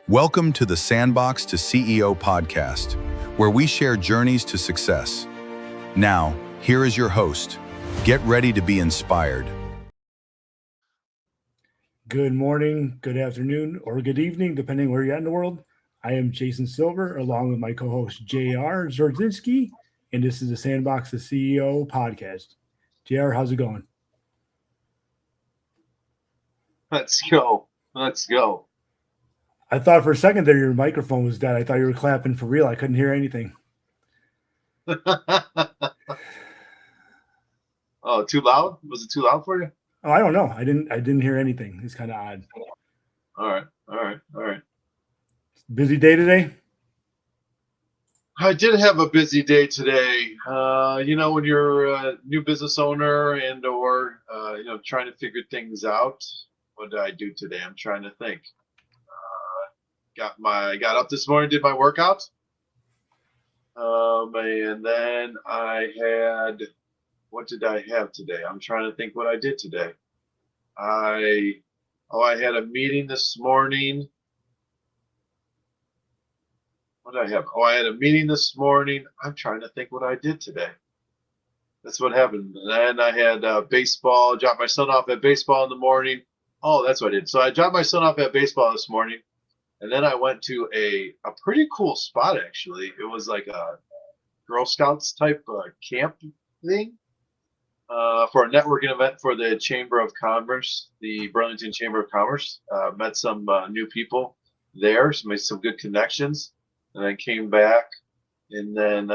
Welcome to the Sandbox to CEO podcast, where we share journeys to success. Now, here is your host. Get ready to be inspired. Good morning, good afternoon, or good evening, depending where you're at in the world. I am Jason Silver, along with my co-host J.R. Zerdzinski, and this is the Sandbox to CEO podcast. J.R., how's it going? Let's go. I thought for a second there your microphone was dead. I thought you were clapping for real. I couldn't hear anything. Oh, too loud? Was it too loud for you? Oh, I don't know. I didn't hear anything. It's kind of odd. All right. Busy day today? I did have a busy day today. When you're a new business owner or trying to figure things out. What did I do today? I'm trying to think. Got up this morning, did my workout. And then what did I have today? I'm trying to think what I did today. I had a meeting this morning. What did I have? I had a meeting this morning. I'm trying to think what I did today. That's what happened. And then I had baseball, dropped my son off at baseball in the morning. Oh, that's what I did. So I dropped my son off at baseball this morning. And then I went to a pretty cool spot, actually. It was like a Girl Scouts type camp thing for a networking event for the Chamber of Commerce, the Burlington Chamber of Commerce. Met some new people there, so made some good connections. And then came back and then,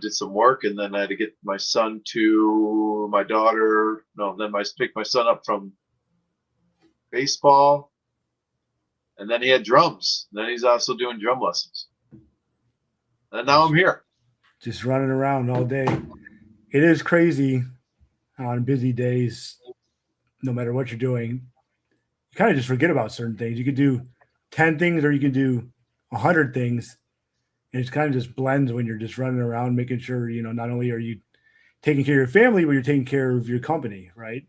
did some work. And then I had to get my son to my daughter. No, then I picked my son up from baseball. And then he had drums. Then he's also doing drum lessons. And now I'm here. Just running around all day. It is crazy on busy days, no matter what you're doing. You kind of just forget about certain things. You could do 10 things or you can do 100 things. And it kind of just blends when you're just running around, making sure, not only are you taking care of your family, but you're taking care of your company, right?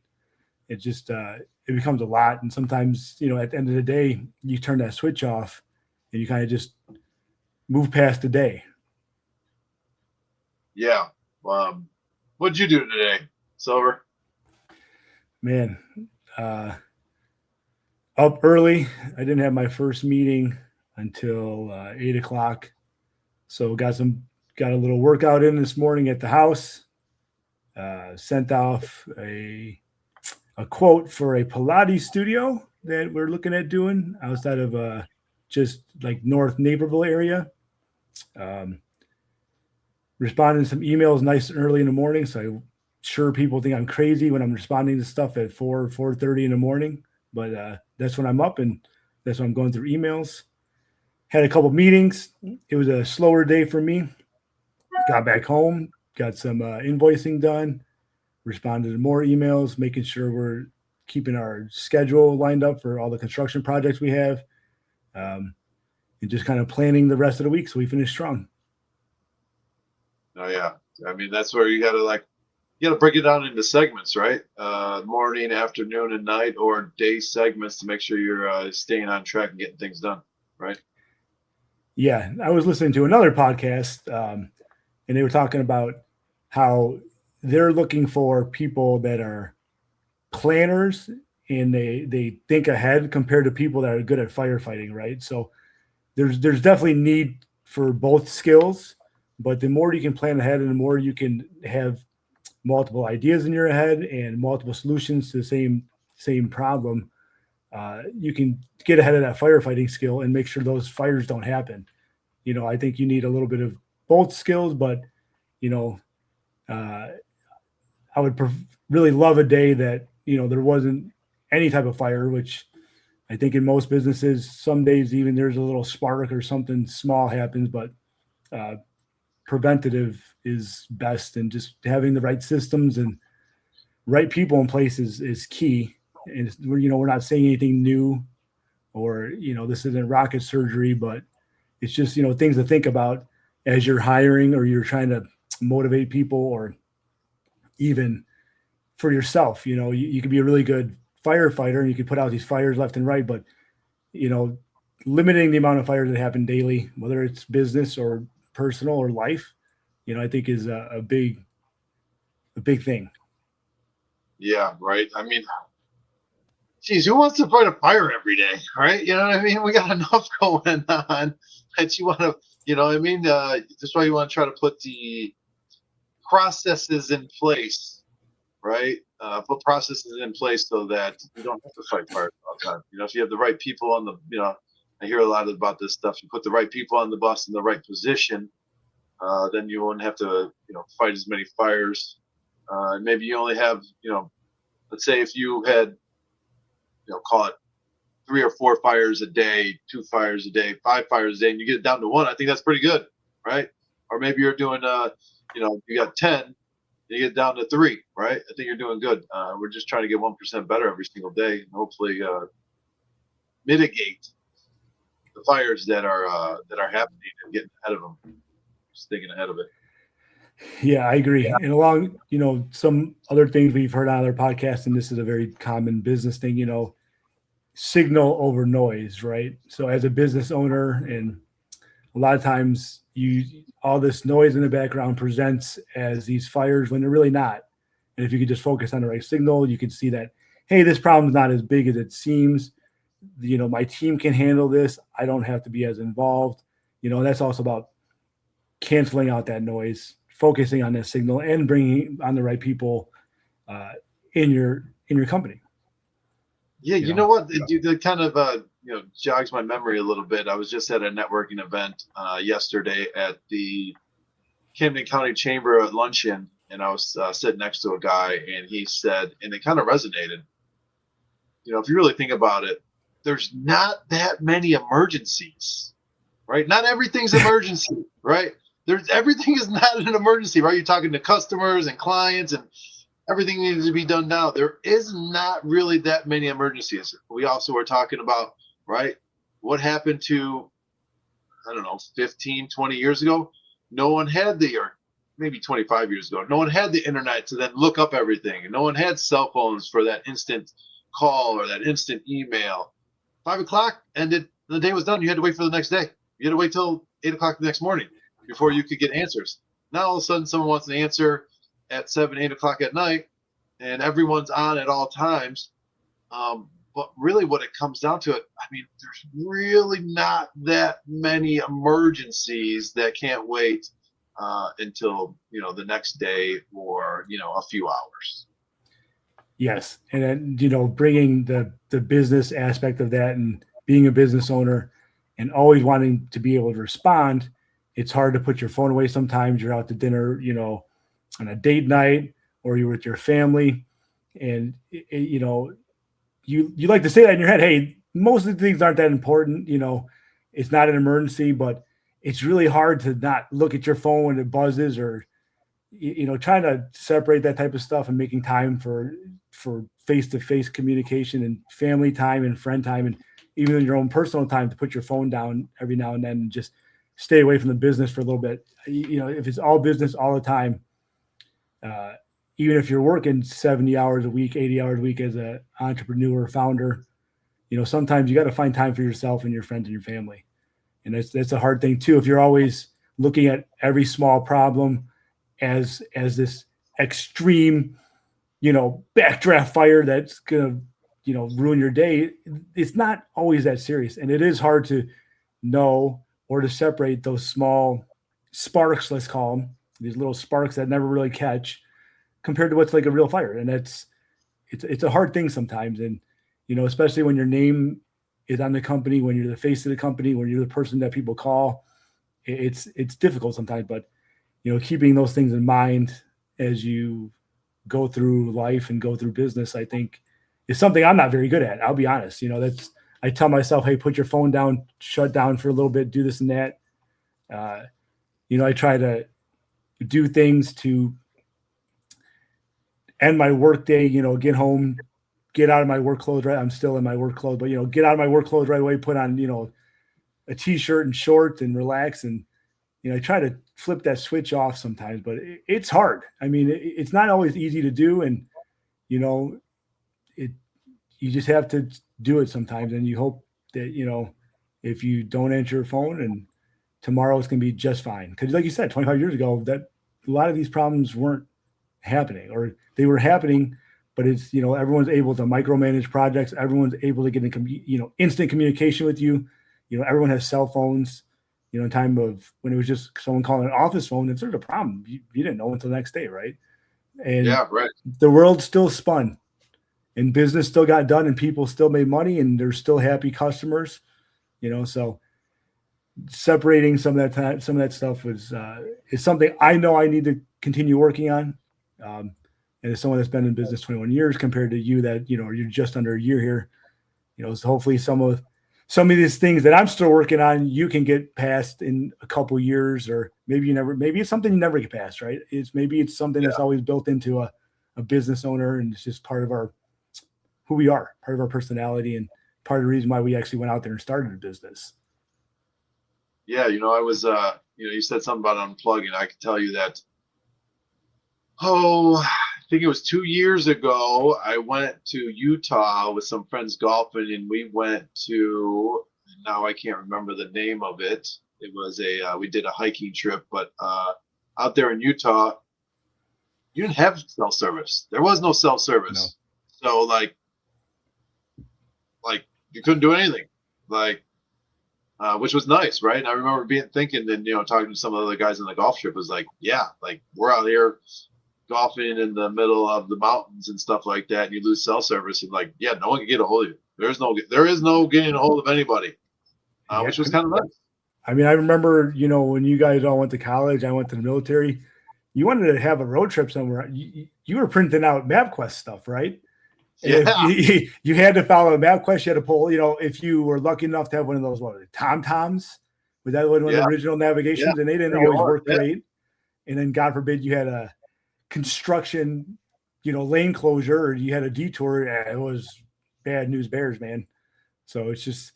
It just, it becomes a lot. And sometimes, at the end of the day, you turn that switch off and you kind of just move past the day. Yeah. What'd you do today, Silver? Man, up early. I didn't have my first meeting until 8 o'clock. So got a little workout in this morning at the house. Sent off a quote for a Pilates studio that we're looking at doing outside of just like North Naperville area. Responding to some emails nice and early in the morning. So I'm sure people think I'm crazy when I'm responding to stuff at 4:30 in the morning. But that's when I'm up and that's when I'm going through emails. Had a couple meetings. It was a slower day for me. Got back home, got some invoicing done. Responded to more emails, making sure we're keeping our schedule lined up for all the construction projects we have, and just kind of planning the rest of the week so we finish strong. Oh yeah, I mean that's where you gotta break it down into segments, right? Morning, afternoon, and night, or day segments to make sure you're staying on track and getting things done, right? Yeah, I was listening to another podcast, and they were talking about how they're looking for people that are planners and they think ahead compared to people that are good at firefighting, right? So there's definitely need for both skills, but the more you can plan ahead and the more you can have multiple ideas in your head and multiple solutions to the same problem, you can get ahead of that firefighting skill and make sure those fires don't happen. I think you need a little bit of both skills, but I would really love a day that, there wasn't any type of fire, which I think in most businesses, some days even there's a little spark or something small happens, but preventative is best. And just having the right systems and right people in place is key. And we're not saying anything new or, this isn't rocket surgery, but it's just, things to think about as you're hiring or you're trying to motivate people, or even for yourself. You could be a really good firefighter and you could put out these fires left and right, but limiting the amount of fires that happen daily, whether it's business or personal or life, I think is a big thing. Yeah, right. I mean, geez, who wants to fight a fire every day, right? You know what I mean? We got enough going on that you want to, you know what I mean? That's why you want to try to put the processes in place, right? Put processes in place so that you don't have to fight fires all the time. If you have the right people on the, I hear a lot about this stuff. You put the right people on the bus in the right position, then you won't have to, fight as many fires. Maybe you only have, let's say if you had, call it 3 or 4 fires a day, 2 fires a day, 5 fires a day, and you get it down to 1. I think that's pretty good, right? Or maybe you're doing, you got 10, you get down to 3, right? I think you're doing good. We're just trying to get 1% better every single day, and hopefully mitigate the fires that are happening and getting ahead of them, staying ahead of it. Yeah, I agree. Yeah. And along, some other things we've heard on other podcasts, and this is a very common business thing, signal over noise, right? So as a business owner, and a lot of times all this noise in the background presents as these fires when they're really not. And if you could just focus on the right signal, you can see that, hey, this problem's not as big as it seems. My team can handle this. I don't have to be as involved. That's also about canceling out that noise, focusing on that signal, and bringing on the right people in your company. Yeah, you know what? It kind of jogs my memory a little bit. I was just at a networking event yesterday at the Camden County Chamber at luncheon, and I was sitting next to a guy, and he said, and it kind of resonated. If you really think about it, there's not that many emergencies, right? Not everything's emergency, right? Everything is not an emergency, right? You're talking to customers and clients, and everything needs to be done now. There is not really that many emergencies. We also were talking about, right, what happened to, 15, 20 years ago? No one had or maybe 25 years ago, no one had the internet to then look up everything. And no one had cell phones for that instant call or that instant email. 5 o'clock ended, the day was done. You had to wait for the next day. You had to wait till 8 o'clock the next morning before you could get answers. Now all of a sudden someone wants an answer at 7, 8 o'clock at night, and everyone's on at all times. But really what it comes down to, there's really not that many emergencies that can't wait until, the next day or, a few hours. Yes. And then, bringing the business aspect of that and being a business owner and always wanting to be able to respond, it's hard to put your phone away sometimes. You're out to dinner, on a date night, or you're with your family, and you like to say that in your head, hey, most of the things aren't that important. It's not an emergency, but it's really hard to not look at your phone when it buzzes, or trying to separate that type of stuff and making time for face-to-face communication and family time and friend time, and even in your own personal time, to put your phone down every now and then and just stay away from the business for a little bit. If it's all business all the time, even if you're working 70 hours a week, 80 hours a week as an entrepreneur, founder, sometimes you got to find time for yourself and your friends and your family. And that's a hard thing too. If you're always looking at every small problem as this extreme, backdraft fire that's going to, ruin your day, it's not always that serious. And it is hard to know or to separate those small sparks, let's call them, these little sparks that never really catch, compared to what's like a real fire. And it's a hard thing sometimes. And, especially when your name is on the company, when you're the face of the company, when you're the person that people call, it's difficult sometimes, but, keeping those things in mind as you go through life and go through business, I think is something I'm not very good at. I'll be honest. I tell myself, hey, put your phone down, shut down for a little bit, do this and that. I try to do things to end my work day, get home, get out of my work clothes, right? I'm still in my work clothes, but, get out of my work clothes right away, put on, a t-shirt and shorts and relax. And, I try to flip that switch off sometimes, but it's hard. It's not always easy to do. And, you just have to do it sometimes. And you hope that, if you don't answer your phone, and tomorrow it's going to be just fine. Because like you said, 25 years ago, that a lot of these problems weren't happening, or they were happening, but it's, everyone's able to micromanage projects. Everyone's able to get in, instant communication with you. Everyone has cell phones, in time of when it was just someone calling an office phone, if there's a problem, you didn't know until the next day. Right. And Yeah, right. the world still spun, and business still got done, and people still made money, and there's still happy customers, so separating some of that stuff is something I know I need to continue working on. And as someone that's been in business 21 years compared to you that, you're just under a year here, so hopefully some of these things that I'm still working on, you can get past in a couple years, or maybe it's something you never get past, right? Maybe it's something that's always built into a business owner, and it's just part of who we are, part of our personality, and part of the reason why we actually went out there and started a business. Yeah, I was, you said something about unplugging. I can tell you that, I think it was 2 years ago, I went to Utah with some friends golfing, and we went to, now I can't remember the name of it. It was we did a hiking trip, but out there in Utah, you didn't have cell service. There was no cell service. No. So like you couldn't do anything. Which was nice, right? And I remember thinking, and talking to some of the other guys on the golf trip, was like, yeah, like we're out here golfing in the middle of the mountains and stuff like that, and you lose cell service, and like, yeah, no one can get a hold of you. There is no getting a hold of anybody, which was kind of nice. I mean, I remember, when you guys all went to college, I went to the military. You wanted to have a road trip somewhere. You were printing out MapQuest stuff, right? Yeah. You had to follow a MapQuest. You had to pull, if you were lucky enough to have one of those, TomToms, was that one of the original navigations? Yeah. And they didn't always work great. And then God forbid you had a construction, lane closure, or you had a detour. It was bad news bears, man. So it's just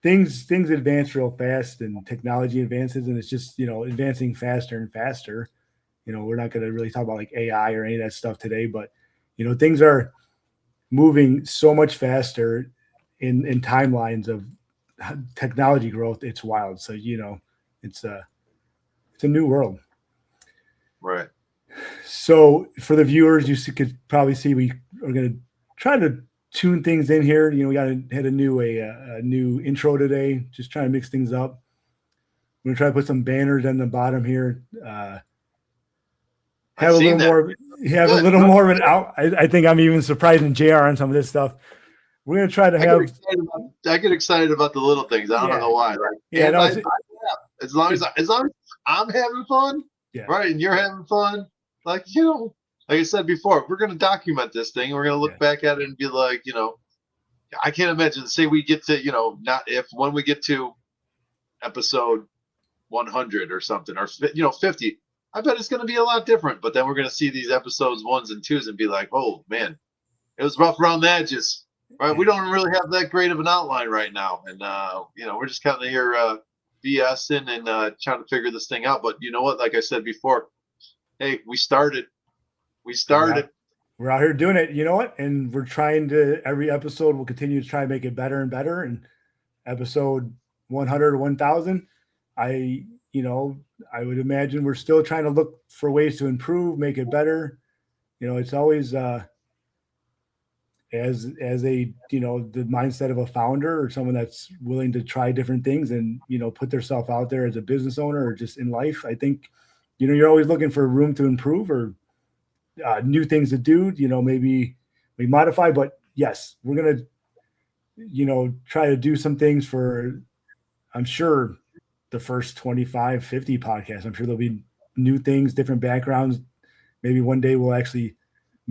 things advance real fast, and technology advances, and it's just, advancing faster and faster. We're not going to really talk about like AI or any of that stuff today, but, things are moving so much faster in timelines of technology growth. It's wild. So, it's a new world. Right. So for the viewers, you could probably see we are going to try to tune things in here. We had a new intro today, just trying to mix things up. We're going to try to put some banners on the bottom here. Have a little more of an out. I think I'm even surprising JR on some of this stuff. We're going to try to I get excited about the little things. I don't know why. As long as I'm having fun, right, and you're having fun, like I said before, we're going to document this thing. We're going to look back at it and be like, I can't imagine. Say we get to, when we get to episode 100 or something, or 50. I bet it's going to be a lot different. But then we're going to see these episodes 1s and 2s and be like, oh man, it was rough around the edges. Right? We don't really have that great of an outline right now, and we're just kind of here BSing and trying to figure this thing out. But you know what? Like I said before, hey, we started. We're out here doing it. You know what? And we're trying to, every episode, we'll continue to try and make it better and better. And episode 100 or 1000, I would imagine we're still trying to look for ways to improve, make it better. It's always as a, the mindset of a founder or someone that's willing to try different things and, put themselves out there as a business owner or just in life. I think, you're always looking for room to improve or new things to do, maybe we modify, but yes, we're going to, try to do some things for, I'm sure, the first 25, 50 podcasts. I'm sure there'll be new things, different backgrounds. Maybe one day we'll actually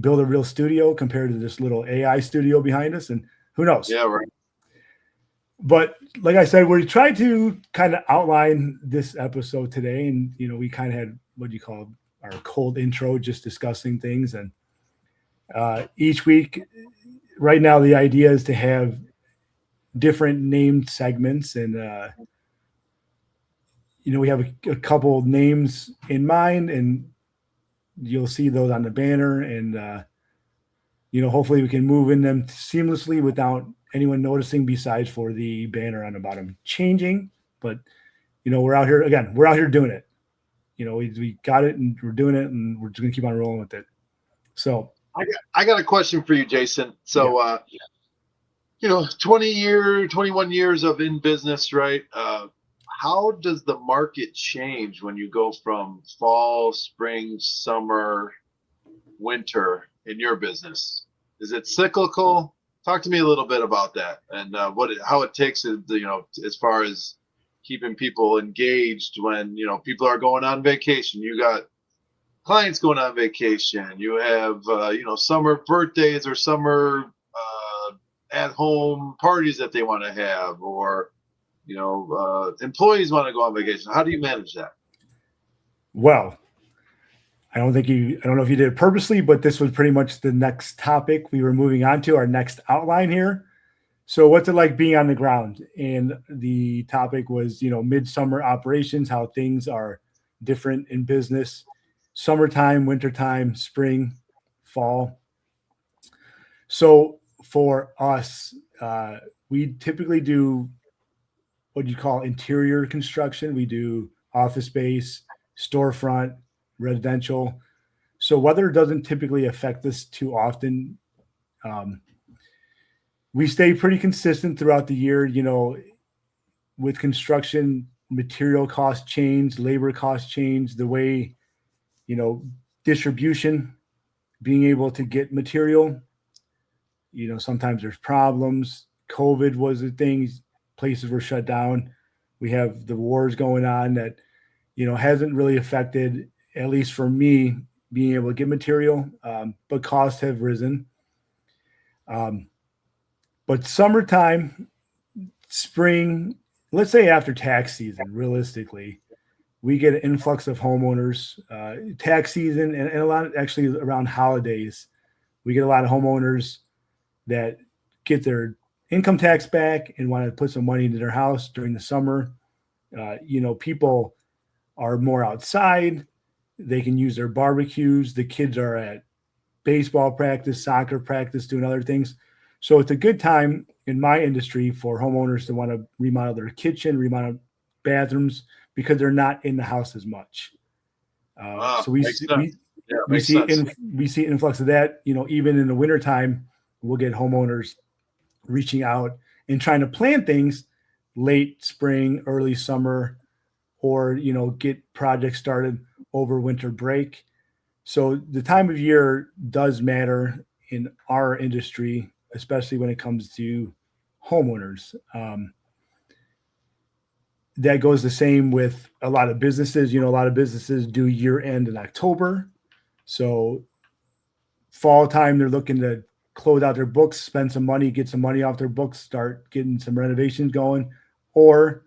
build a real studio compared to this little AI studio behind us, and who knows? Yeah, right. But like I said, we tried to kind of outline this episode today, and we kind of had what you call our cold intro, just discussing things. And each week, right now, the idea is to have different named segments, and we have a couple names in mind, and you'll see those on the banner. And hopefully we can move in them seamlessly without anyone noticing, besides for the banner on the bottom changing. But, we're out here again, we're out here doing it. We got it and we're doing it, and we're just going to keep on rolling with it. So I got a question for you, Jason. So, 21 years of in business, right? How does the market change when you go from fall, spring, summer, winter in your business? Is it cyclical? Talk to me a little bit about that, and how it takes it, as far as keeping people engaged when people are going on vacation. You got clients going on vacation. You have summer birthdays or summer at home parties that they want to have, or employees want to go on vacation. How do you manage that? Well, I don't know if you did it purposely, but this was pretty much the next topic we were moving on to, our next outline here. So what's it like being on the ground? And the topic was, midsummer operations, how things are different in business, summertime, wintertime, spring, fall. So for us, we typically do what you call interior construction. We do office space, storefront, residential. So weather doesn't typically affect us too often. We stay pretty consistent throughout the year. With construction, material costs change, labor costs change, the way, distribution, being able to get material, sometimes there's problems. COVID was a thing. Places were shut down. We have the wars going on that, hasn't really affected, at least for me, being able to get material, but costs have risen. But summertime, spring, let's say after tax season, realistically, we get an influx of homeowners. Tax season and a lot, actually around holidays, we get a lot of homeowners that get their income tax back and want to put some money into their house during the summer. People are more outside. They can use their barbecues. The kids are at baseball practice, soccer practice, doing other things. So it's a good time in my industry for homeowners to want to remodel their kitchen, remodel bathrooms, because they're not in the house as much. So we see influx of that. Even in the wintertime, we'll get homeowners reaching out and trying to plan things late spring, early summer, or get projects started over winter break. So the time of year does matter in our industry, especially when it comes to homeowners. That goes the same with a lot of businesses. A lot of businesses do year end in October. So fall time, they're looking to close out their books, spend some money, get some money off their books, start getting some renovations going. Or,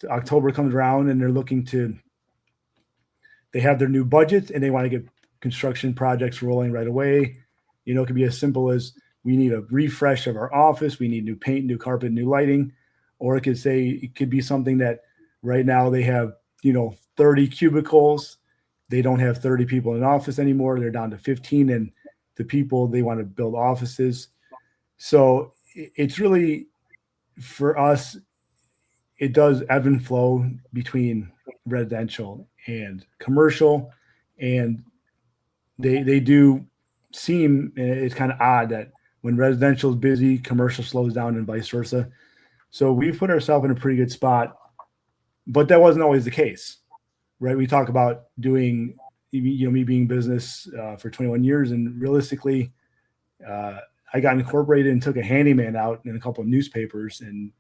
October comes around and they're looking to, they have their new budgets and they want to get construction projects rolling right away. It could be as simple as, we need a refresh of our office. We need new paint, new carpet, new lighting. Or it could be something that right now they have, 30 cubicles. They don't have 30 people in an office anymore. They're down to 15, and the people, they want to build offices. So it's really, for us, it does ebb and flow between residential and commercial. And they do seem, it's kind of odd that when residential is busy, commercial slows down and vice versa. So we've put ourselves in a pretty good spot, but that wasn't always the case, right? We talk about doing, me being in business for 21 years, and realistically, I got incorporated and took a handyman out in a couple of newspapers, and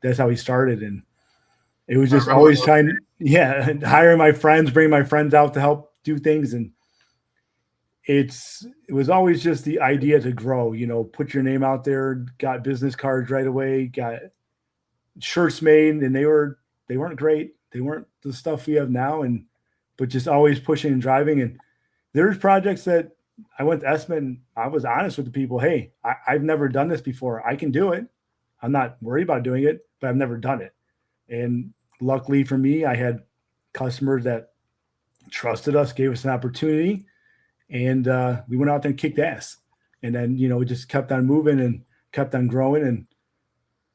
that's how we started. And it was just always hiring my friends, bring my friends out to help do things, and it was always just the idea to grow, put your name out there, got business cards right away, got shirts made, and they weren't great. They weren't the stuff we have now, but just always pushing and driving. And there's projects that I went to ESMA and I was honest with the people. Hey, I've never done this before. I can do it. I'm not worried about doing it, but I've never done it. And luckily for me, I had customers that trusted us, gave us an opportunity. and we went out there and kicked ass. And then, we just kept on moving and kept on growing. And,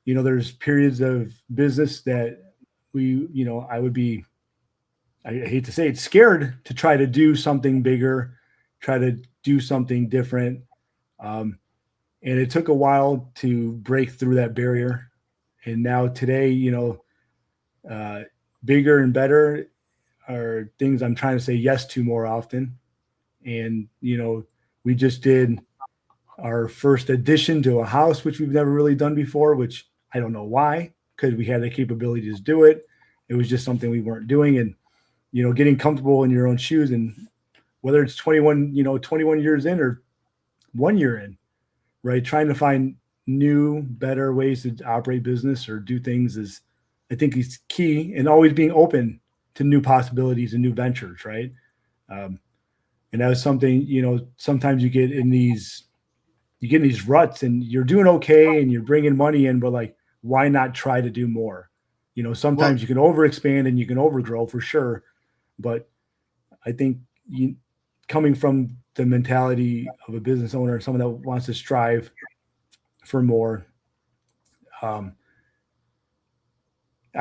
there's periods of business that I would be, I hate to say it, scared to try to do something bigger, try to do something different. And it took a while to break through that barrier. And now today, bigger and better are things I'm trying to say yes to more often. And, we just did our first addition to a house, which we've never really done before, which I don't know why, because we had the capability to do it. It was just something we weren't doing. And, getting comfortable in your own shoes, and whether it's 21 years in or 1 year in, right? Trying to find new, better ways to operate business or do things I think is key, and always being open to new possibilities and new ventures. Right. And that was something, sometimes you get in these ruts and you're doing okay and you're bringing money in, but like, why not try to do more? Sometimes you can overexpand and you can overgrow for sure. But I think coming from the mentality of a business owner, someone that wants to strive for more, I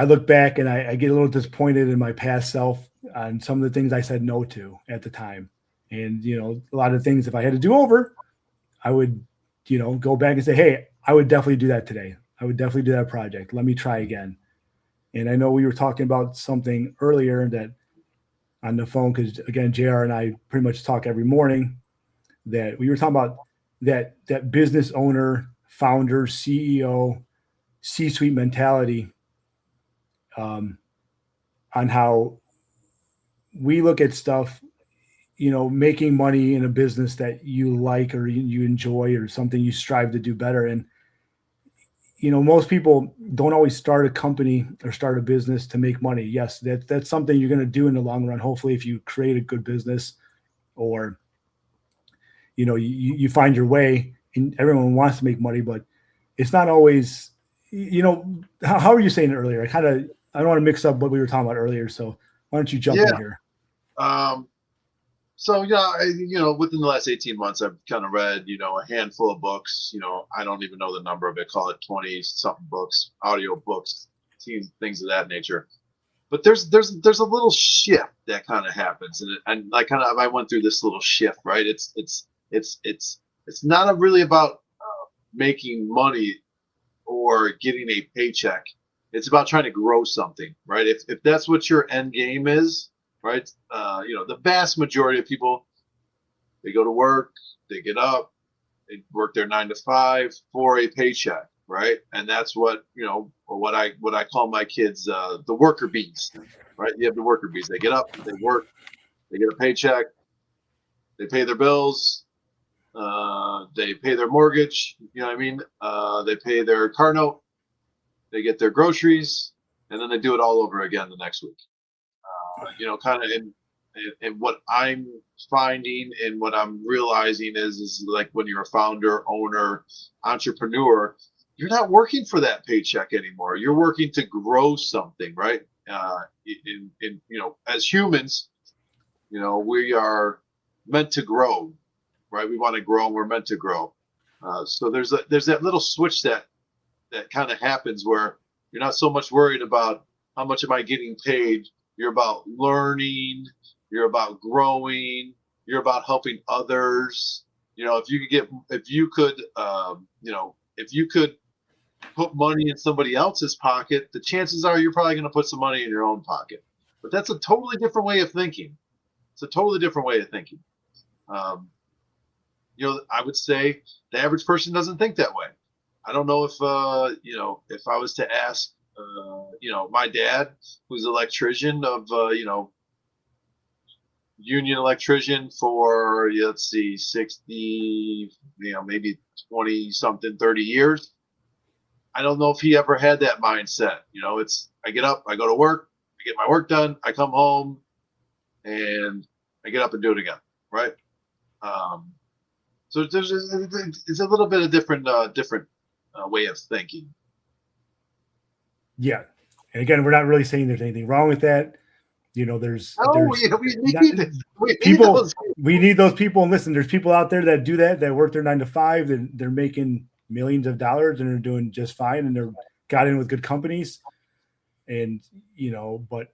look back and I get a little disappointed in my past self on some of the things I said no to at the time. And, a lot of things, if I had to do over, I would, go back and say, hey, I would definitely do that today. I would definitely do that project. Let me try again. And I know we were talking about something earlier that on the phone, because again, JR and I pretty much talk every morning, that we were talking about that business owner, founder, CEO, C-suite mentality, on how we look at stuff, making money in a business that you like or you enjoy or something you strive to do better. And, most people don't always start a company or start a business to make money. Yes, that's something you're going to do in the long run. Hopefully, if you create a good business, or, you find your way, and everyone wants to make money, but it's not always, how were you saying it earlier? I don't want to mix up what we were talking about earlier. So why don't you jump in here? So within the last 18 months, I've kind of read, a handful of books. I don't even know the number of it. Call it 20 something books, audio books, things of that nature. But there's a little shift that kind of happens, and I went through this little shift, right? It's not really about making money or getting a paycheck. It's about trying to grow something, right? If that's what your end game is. Right. The vast majority of people, they go to work, they get up, they work their 9 to 5 for a paycheck. Right. And that's what, or what I call my kids, the worker bees. Right. You have the worker bees. They get up, they work, they get a paycheck, they pay their bills, they pay their mortgage. You know what I mean? They pay their car note, they get their groceries, and then they do it all over again the next week. Kind of in what I'm finding and what I'm realizing is like when you're a founder, owner, entrepreneur, you're not working for that paycheck anymore. You're working to grow something, right? As humans, we are meant to grow, right? We want to grow, and we're meant to grow. So there's that little switch that kind of happens where you're not so much worried about how much am I getting paid. You're about learning. You're about growing. You're about helping others. If you could put money in somebody else's pocket, the chances are you're probably going to put some money in your own pocket. But that's a totally different way of thinking. It's a totally different way of thinking. I would say the average person doesn't think that way. I don't know if if I was to ask. My dad, who's an electrician of, union electrician for, let's see, 60, maybe 20 something, 30 years. I don't know if he ever had that mindset. I get up, I go to work, I get my work done, I come home, and I get up and do it again. Right. So it's a little bit of different way of thinking. Yeah. And again, we're not really saying there's anything wrong with that. there's we not, need people. those. We need those people. And listen, there's people out there that do that work their 9 to 5, and they're making millions of dollars and they're doing just fine, and they're got in with good companies. And but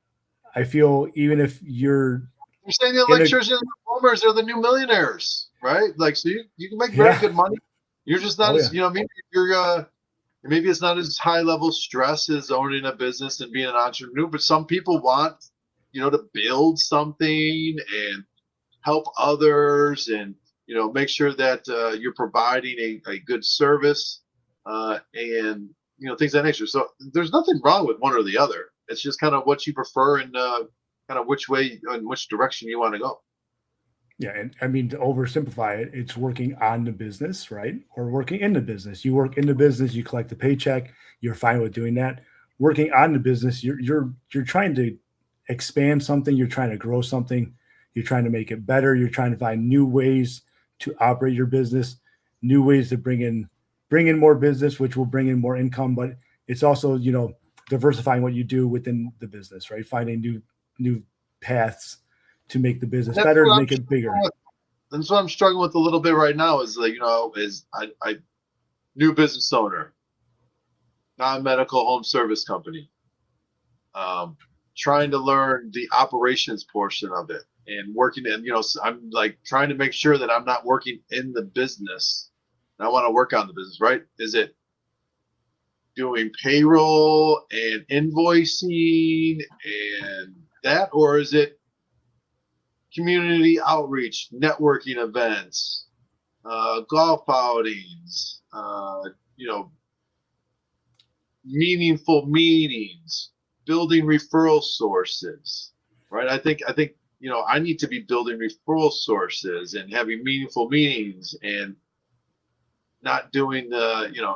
I feel even if you're saying the electricians and the plumbers are the new millionaires, right? Like, so you can make very good money. You're just not as, maybe maybe it's not as high level stress as owning a business and being an entrepreneur, but some people want, to build something and help others and, make sure that you're providing a good service and, things of that nature. So there's nothing wrong with one or the other. It's just kind of what you prefer and kind of which way and which direction you want to go. Yeah. And I mean, to oversimplify it, it's working on the business, right? Or working in the business. You work in the business, you collect the paycheck, you're fine with doing that. Working on the business, you're trying to expand something, you're trying to grow something, you're trying to make it better, you're trying to find new ways to operate your business, new ways to bring in more business, which will bring in more income. But it's also, diversifying what you do within the business, right? Finding new paths to make the business better, to make it bigger. That's what I'm struggling with a little bit right now is like, I new business owner, non-medical home service company, trying to learn the operations portion of it and working in, I'm like trying to make sure that I'm not working in the business. I want to work on the business, right? Is it doing payroll and invoicing and that, or is it community outreach, networking events, golf outings, meaningful meetings, building referral sources, right? I think I need to be building referral sources and having meaningful meetings and not doing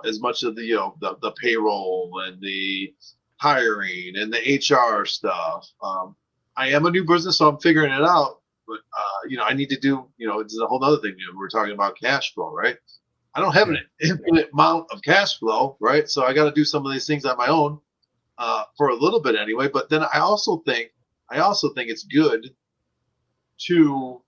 as much of the payroll and the hiring and the HR stuff. I am a new business, so I'm figuring it out. But I need to do. It's a whole other thing. We're talking about cash flow, right? I don't have an infinite amount of cash flow, right? So I got to do some of these things on my own for a little bit anyway. But then I also think it's good to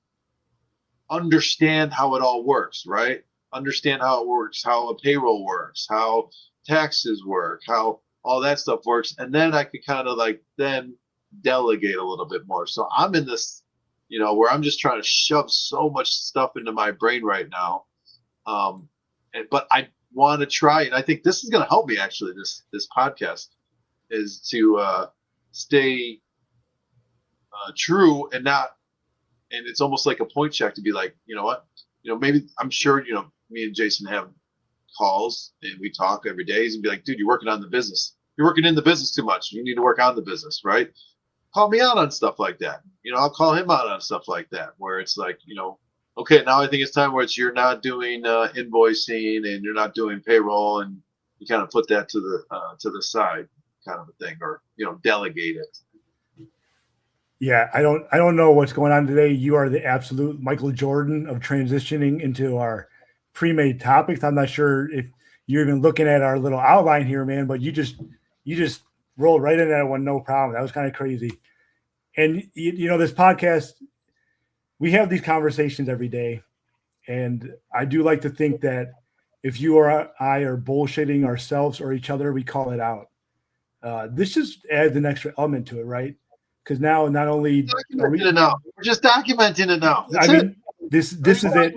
understand how it all works, right? Understand how it works, how a payroll works, how taxes work, how all that stuff works. And then I could kind of then delegate a little bit more. So I'm in this, where I'm just trying to shove so much stuff into my brain right now. But I want to try, and I think this is going to help me actually, this podcast is to stay true and not, and it's almost like a point check to be like, you know what, maybe I'm sure, me and Jason have calls and we talk every day and be like, dude, you're working on the business. You're working in the business too much. You need to work on the business, right? Call me out on stuff like that. I'll call him out on stuff like that, where it's like, okay, now I think it's time where you're not doing invoicing and you're not doing payroll, and you kind of put that to the side, kind of a thing, or delegate it. Yeah, I don't know what's going on today. You are the absolute Michael Jordan of transitioning into our pre-made topics. I'm not sure if you're even looking at our little outline here, man, but you just rolled right into that one, no problem. That was kind of crazy. And this podcast, we have these conversations every day, and I do like to think that if you or I are bullshitting ourselves or each other, we call it out. This just adds an extra element to it, right? Because now not only we're just documenting it now. That's it. This is it.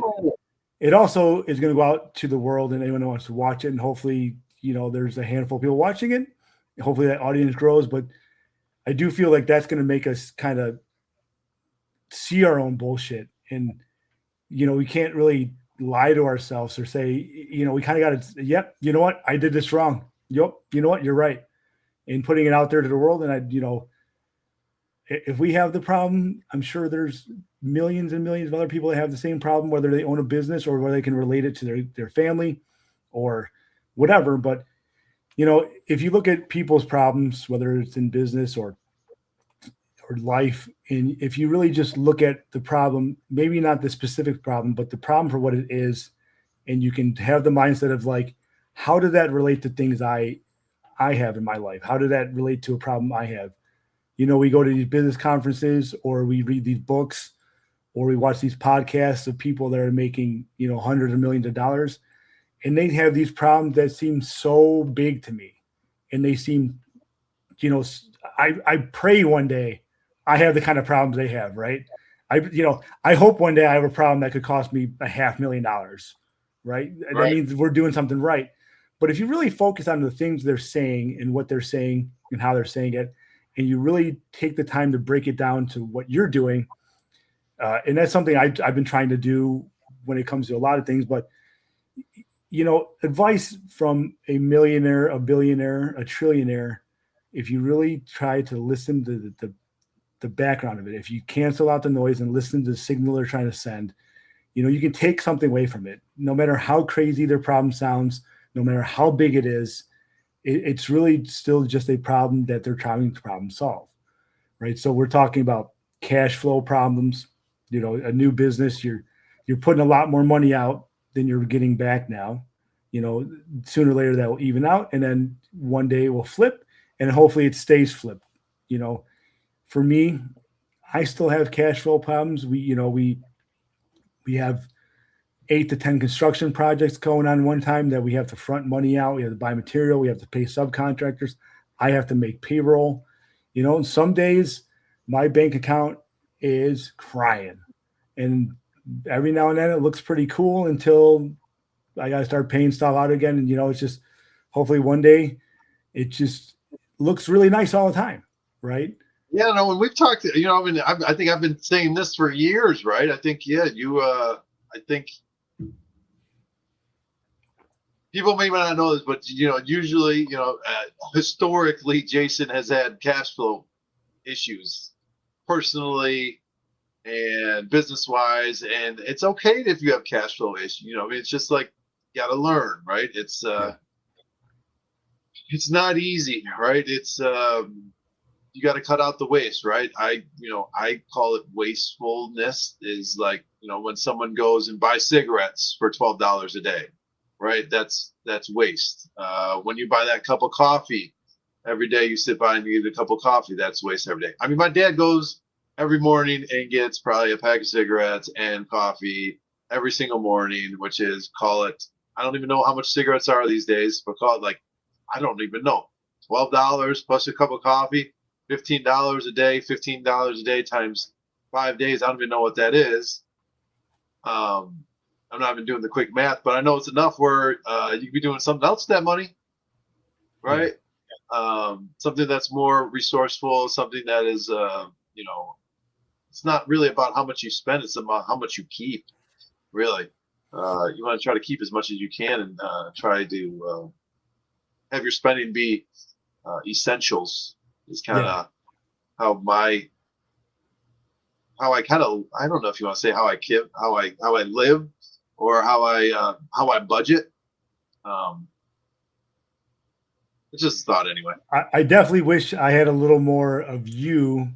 It also is going to go out to the world, and anyone who wants to watch it, and hopefully, there's a handful of people watching it. Hopefully that audience grows, but I do feel like that's going to make us kind of see our own bullshit. And, we can't really lie to ourselves or say, we kind of got to, yep, you know what? I did this wrong. Yep. You know what? You're right. And putting it out there to the world. And if we have the problem, I'm sure there's millions and millions of other people that have the same problem, whether they own a business or whether they can relate it to their family or whatever. But, if you look at people's problems, whether it's in business or life, and if you really just look at the problem, maybe not the specific problem, but the problem for what it is, and you can have the mindset of like, how did that relate to things I have in my life? How did that relate to a problem I have? we go to these business conferences, or we read these books, or we watch these podcasts of people that are making, hundreds of millions of dollars, and they have these problems that seem so big to me. And they seem, I pray one day I have the kind of problems they have, right? I hope one day I have a problem that could cost me $500,000, right? Right. That means we're doing something right. But if you really focus on the things they're saying and what they're saying and how they're saying it, and you really take the time to break it down to what you're doing, and that's something I've been trying to do when it comes to a lot of things. But, advice from a millionaire, a billionaire, a trillionaire, if you really try to listen to the background of it, if you cancel out the noise and listen to the signal they're trying to send, you can take something away from it. No matter how crazy their problem sounds, no matter how big it is, it's really still just a problem that they're trying to problem solve, right? So we're talking about cash flow problems, a new business, you're putting a lot more money out than you're getting back now. Sooner or later that will even out, and then one day it will flip, and hopefully it stays flipped. For me, I still have cash flow problems. We have 8 to 10 construction projects going on one time that we have to front money out. We have to buy material. We have to pay subcontractors. I have to make payroll. And some days my bank account is crying, and every now and then it looks pretty cool until I got to start paying stuff out again. And, it's just, hopefully one day it just looks really nice all the time. Right. Yeah, no, when we've talked, I think I've been saying this for years, right? I think, I think people may not know this, but, usually, historically, Jason has had cash flow issues personally and business wise. And it's okay if you have cash flow issues. It's just like, you got to learn, right? It's not easy, right? It's, you got to cut out the waste, right? I call it wastefulness. Is like, when someone goes and buys cigarettes for $12 a day, right? That's waste. When you buy that cup of coffee every day, you sit by and you get a cup of coffee, that's waste every day. I mean, my dad goes every morning and gets probably a pack of cigarettes and coffee every single morning, which is, call it, I don't even know how much cigarettes are these days, but call it like, I don't even know, $12 plus a cup of coffee. $15 a day, $15 a day times 5 days. I don't even know what that is. I'm not even doing the quick math, but I know it's enough where you could be doing something else with that money, right? Yeah. Something that's more resourceful, something that is, it's not really about how much you spend. It's about how much you keep, really. You want to try to keep as much as you can, and try to have your spending be essentials. Is kind of how I kind of, I don't know if you want to say how I live, or how I budget. It's just a thought anyway. I definitely wish I had a little more of you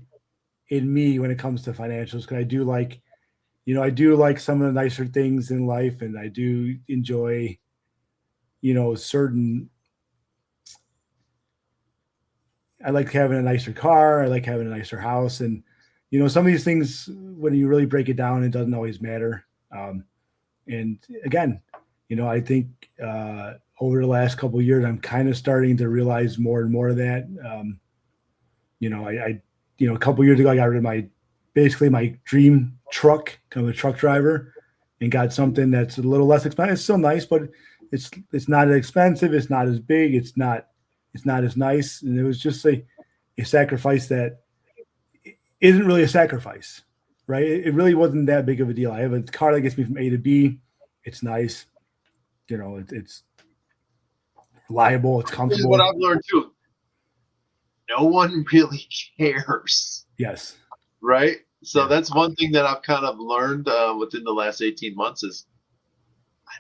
in me when it comes to financials, because I do like some of the nicer things in life, and I do enjoy, certain. I like having a nicer car. I like having a nicer house. And, some of these things, when you really break it down, it doesn't always matter. And again, I think over the last couple of years, I'm kind of starting to realize more and more of that. A couple of years ago, I got rid of basically my dream truck, kind of a truck driver, and got something that's a little less expensive. It's still nice, but it's not as expensive. It's not as big. It's not as nice. And it was just a sacrifice that isn't really a sacrifice, right? It really wasn't that big of a deal. I have a car that gets me from A to B. It's nice. It's reliable. It's comfortable. What I've learned too, no one really cares. Yes. Right? So that's one thing that I've kind of learned within the last 18 months is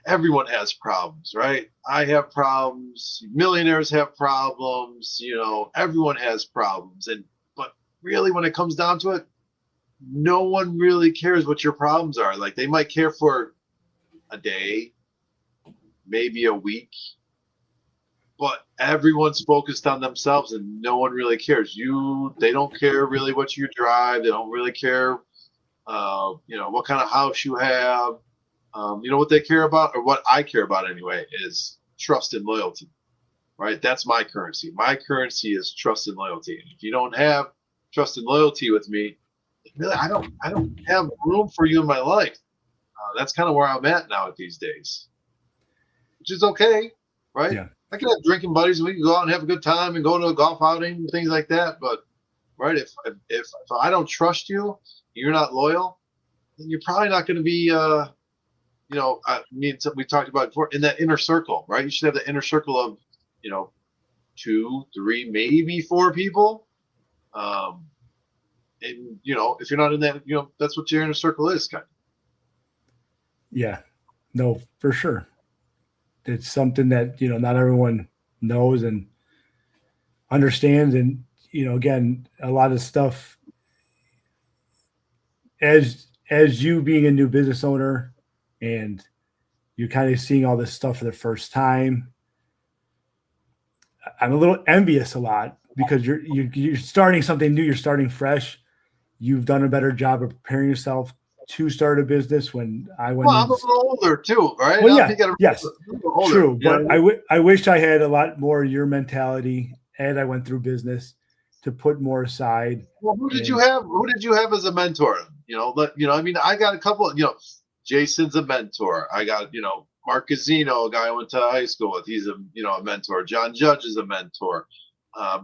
everyone has problems, right? I have problems. Millionaires have problems. Everyone has problems. But really, when it comes down to it, no one really cares what your problems are. Like, they might care for a day, maybe a week, but everyone's focused on themselves and no one really cares. They don't care really what you drive. They don't really care, what kind of house you have. What they care about, or what I care about anyway, is trust and loyalty, right? That's my currency. My currency is trust and loyalty. And if you don't have trust and loyalty with me, really, I don't have room for you in my life. That's kind of where I'm at now these days, which is okay, right? Yeah. I can have drinking buddies and we can go out and have a good time and go to a golf outing and things like that. But right, if I don't trust you, you're not loyal, then you're probably not going to be, we talked about before, in that inner circle, right? You should have the inner circle of, 2, 3, maybe 4 people. And if you're not in that, that's what your inner circle is, kind of. Yeah, no, for sure. It's something that, not everyone knows and understands. And, again, a lot of stuff as you being a new business owner and you're kind of seeing all this stuff for the first time, I'm a little envious a lot because you're starting something new. You're starting fresh. You've done a better job of preparing yourself to start a business. When I went, well, I'm a little older too, right? Well, yeah, yes, older, true. But I wish I had a lot more of your mentality, and I went through business to put more aside. Well, who did you have? Who did you have as a mentor? I got a couple. Jason's a mentor. I got Mark Gazzino, a guy I went to high school with. He's a mentor. John Judge is a mentor.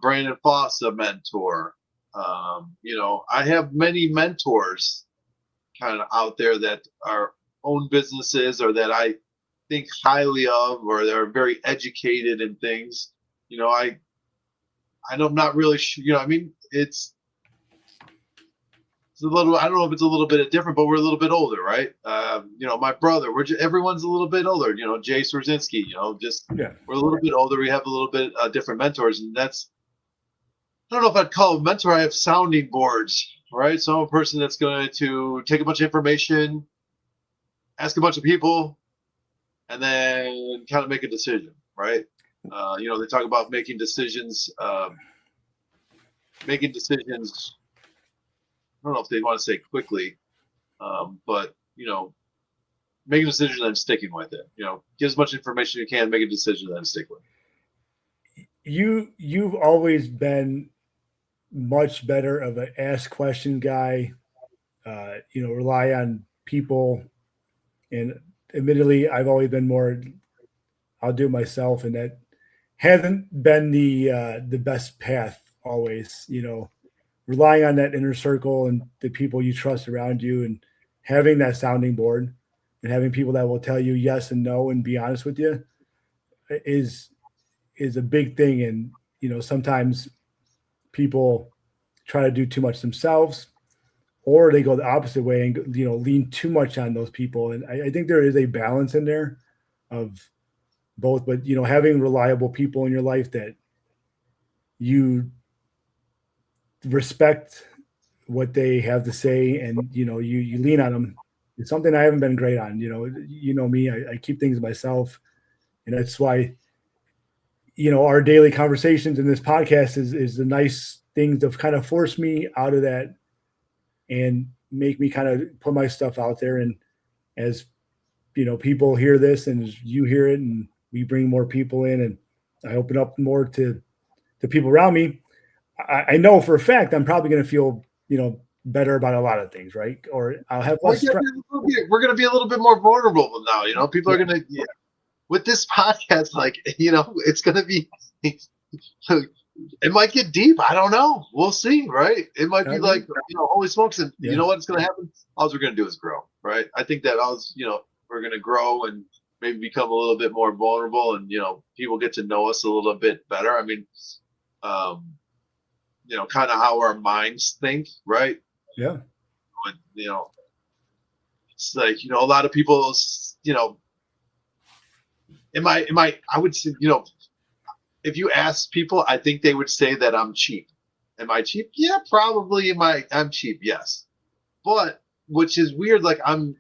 Brandon Foss a mentor. I have many mentors kind of out there that are own businesses or that I think highly of, or they're very educated in things. I'm not really sure. It's a little. I don't know if it's a little bit different, but we're a little bit older, right? My brother. Everyone's a little bit older. Jay Swerzinski. We're a little bit older. We have a little bit different mentors, and that's. I don't know if I'd call it mentor. I have sounding boards, right? So I'm a person that's going to take a bunch of information, ask a bunch of people, and then kind of make a decision, right? They talk about making decisions. I don't know if they want to say quickly, but make a decision and sticking with it. Get as much information you can, make a decision and then stick with it. You've always been much better of an ask question guy, rely on people. And admittedly, I've always been more, I'll do it myself. And that hasn't been the best path always, relying on that inner circle and the people you trust around you and having that sounding board and having people that will tell you yes and no and be honest with you is a big thing. And, sometimes people try to do too much themselves, or they go the opposite way and, lean too much on those people. And I think there is a balance in there of both, but, having reliable people in your life that you respect what they have to say and, you lean on them. It's something I haven't been great on. Me, I keep things to myself. And that's why, our daily conversations in this podcast is the nice thing to kind of force me out of that and make me kind of put my stuff out there. And as, people hear this and you hear it and we bring more people in and I open up more to the people around me, I know for a fact I'm probably going to feel, better about a lot of things, right? Or I'll have less stress. We're going to be a little bit more vulnerable now. People are going to, with this podcast, it's going to be, it might get deep. I don't know. We'll see, right? It might be like, holy smokes. And you know what's going to happen? All we're going to do is grow, right? I think that we're going to grow and maybe become a little bit more vulnerable and, people get to know us a little bit better. I mean, kind of how our minds think, right? Yeah. It's like, a lot of people, I would say, if you ask people, I think they would say that I'm cheap. Am I cheap? Yeah, probably. I'm cheap? Yes. But, which is weird, like I'm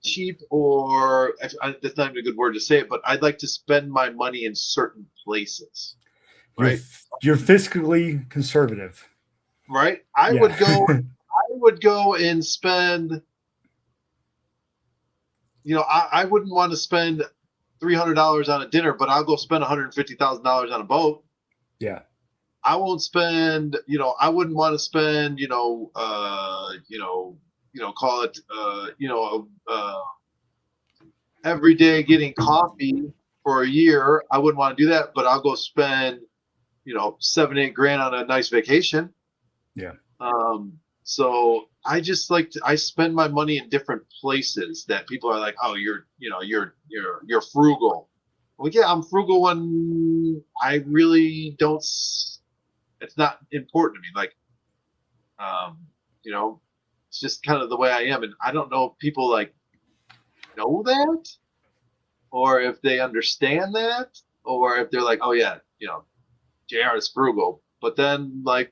cheap, or that's not even a good word to say it, but I'd like to spend my money in certain places. Right. You're fiscally conservative. Right. I would go and spend, I wouldn't want to spend $300 on a dinner, but I'll go spend $150,000 on a boat. Yeah. I won't spend, I wouldn't want to spend, call it, every day getting coffee for a year. I wouldn't want to do that, but I'll go spend, 7-8 grand on a nice vacation. Yeah. So I just I spend my money in different places that people are like, oh, you're frugal. Well, yeah, I'm frugal when I really don't. It's not important to me. It's just kind of the way I am, and I don't know if people know that, or if they understand that, or if they're like, oh yeah, JR is frugal, but then if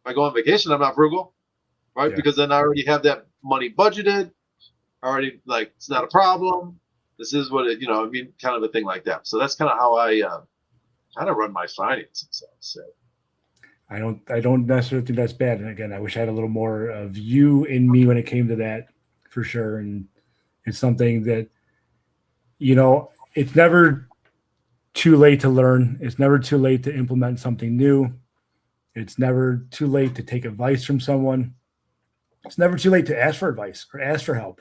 I go on vacation, I'm not frugal, right? Yeah. Because then I already have that money budgeted. Already, it's not a problem. This is what kind of a thing like that. So that's kind of how I kind of run my finances, I would say. I don't necessarily think that's bad. And again, I wish I had a little more of you in me when it came to that, for sure. And it's something that, it's never too late to learn. It's never too late to implement something new. It's never too late to take advice from someone. It's never too late to ask for advice or ask for help.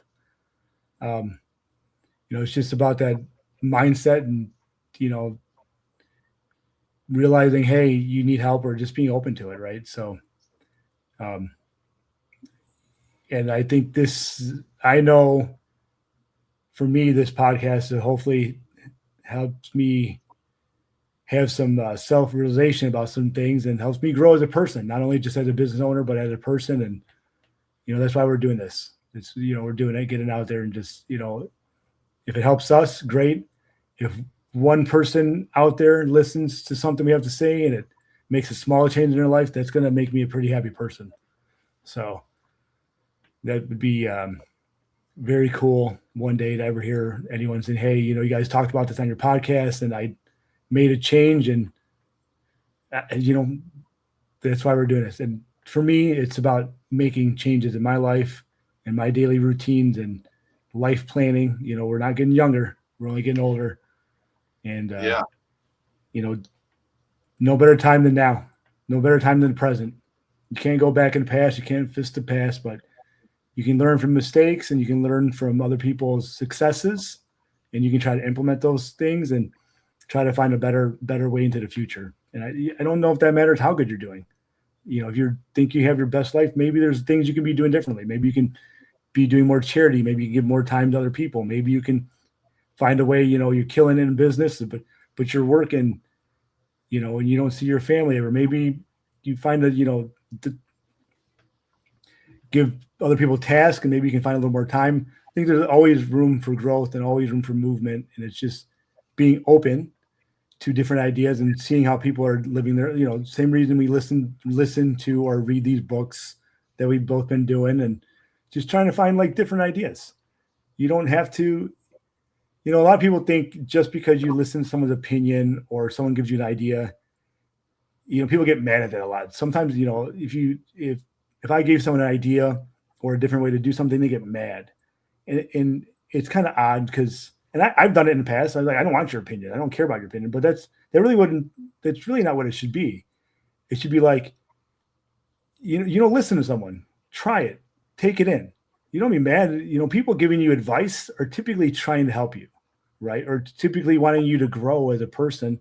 It's just about that mindset and, realizing, hey, you need help, or just being open to it. Right. So, and I think I know for me, this podcast hopefully helps me have some self-realization about some things, and helps me grow as a person, not only just as a business owner, but as a person. And, that's why we're doing this. It's, we're doing it, getting out there, and just, if it helps us, great. If one person out there listens to something we have to say and it makes a small change in their life, that's going to make me a pretty happy person. So that would be very cool one day to ever hear anyone saying, hey, you guys talked about this on your podcast and I made a change, and that's why we're doing this. And for me, it's about making changes in my life and my daily routines and life planning. We're not getting younger, we're only getting older. And no better time than now, no better time than the present. You can't go back in the past, you can't fix the past, but you can learn from mistakes, and you can learn from other people's successes, and you can try to implement those things and try to find a better way into the future. And I don't know if that matters how good you're doing. If you think you have your best life, maybe there's things you can be doing differently. Maybe you can be doing more charity. Maybe you can give more time to other people. Maybe you can find a way, you're killing it in business, but you're working, and you don't see your family ever. Maybe you find give other people tasks, and maybe you can find a little more time. I think there's always room for growth and always room for movement. And it's just being open to different ideas and seeing how people are living their, same reason we listen to or read these books that we've both been doing, and just trying to find different ideas. You don't have to, a lot of people think just because you listen to someone's opinion or someone gives you an idea, people get mad at that a lot. Sometimes, if I gave someone an idea or a different way to do something, they get mad. And it's kind of odd because, and I've done it in the past. I was like, I don't want your opinion. I don't care about your opinion. But that's really not what it should be. It should be like, you don't listen to someone. Try it. Take it in. You don't be mad. People giving you advice are typically trying to help you, right? Or typically wanting you to grow as a person.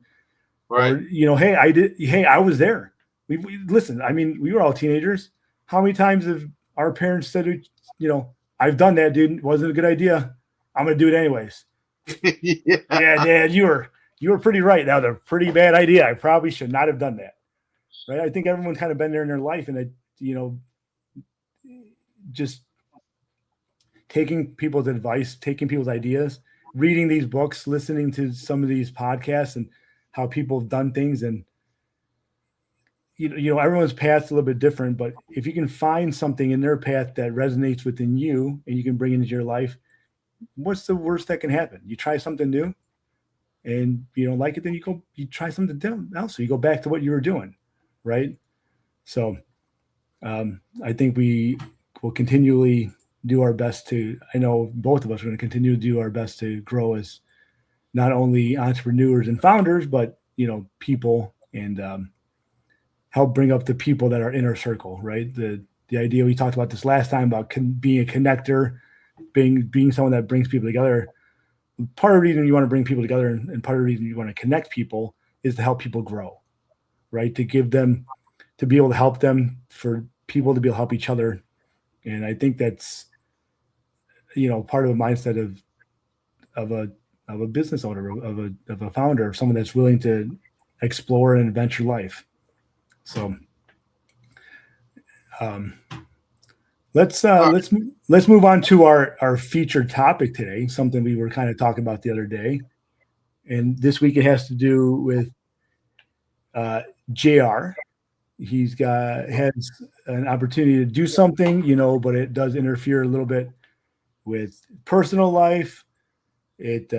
Right. Or, hey, I was there. We listen. I mean, we were all teenagers. How many times have our parents said, I've done that, dude. It wasn't a good idea. I'm going to do it anyways. Yeah, Dad, you were pretty right. That was a pretty bad idea. I probably should not have done that. Right. I think everyone's kind of been there in their life, and just taking people's advice, taking people's ideas, reading these books, listening to some of these podcasts and how people have done things. And, everyone's path's a little bit different, but if you can find something in their path that resonates within you and you can bring into your life, what's the worst that can happen? You try something new and you don't like it, then you try something else. So you go back to what you were doing. Right. So I think we will continually do our best I know both of us are going to continue to do our best to grow as not only entrepreneurs and founders, but, people, and help bring up the people that are in our circle, right? The idea, we talked about this last time about being a connector, being someone that brings people together. Part of the reason you want to bring people together and part of the reason you want to connect people is to help people grow, right? To be able to help them, for people to be able to help each other. And I think that's, part of the mindset of a business owner, of a founder, of someone that's willing to explore and adventure life. So let's move on to our featured topic today, something we were kind of talking about the other day. And this week it has to do with JR. He's has an opportunity to do something, but it does interfere a little bit with personal life. It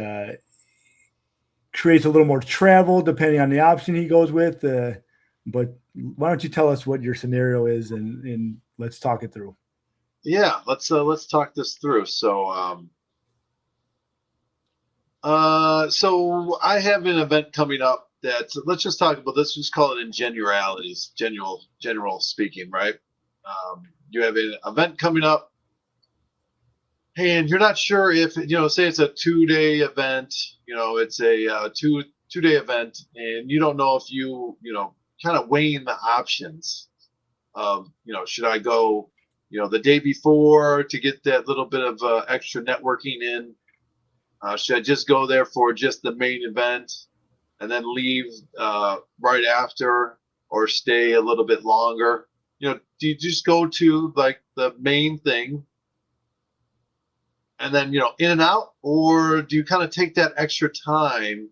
creates a little more travel depending on the option he goes with. But why don't you tell us what your scenario is, and let's talk it through. Yeah, let's talk this through. So so I have an event coming up that, let's just talk about this. Just call it in generalities, general speaking, right? You have an event coming up, and you're not sure if, say it's a 2-day event, it's a two-day event, and you don't know if kind of weighing the options of, should I go, the day before to get that little bit of extra networking in? Should I just go there for just the main event and then leave right after, or stay a little bit longer? Do you just go to like the main thing and then, in and out, or do you kind of take that extra time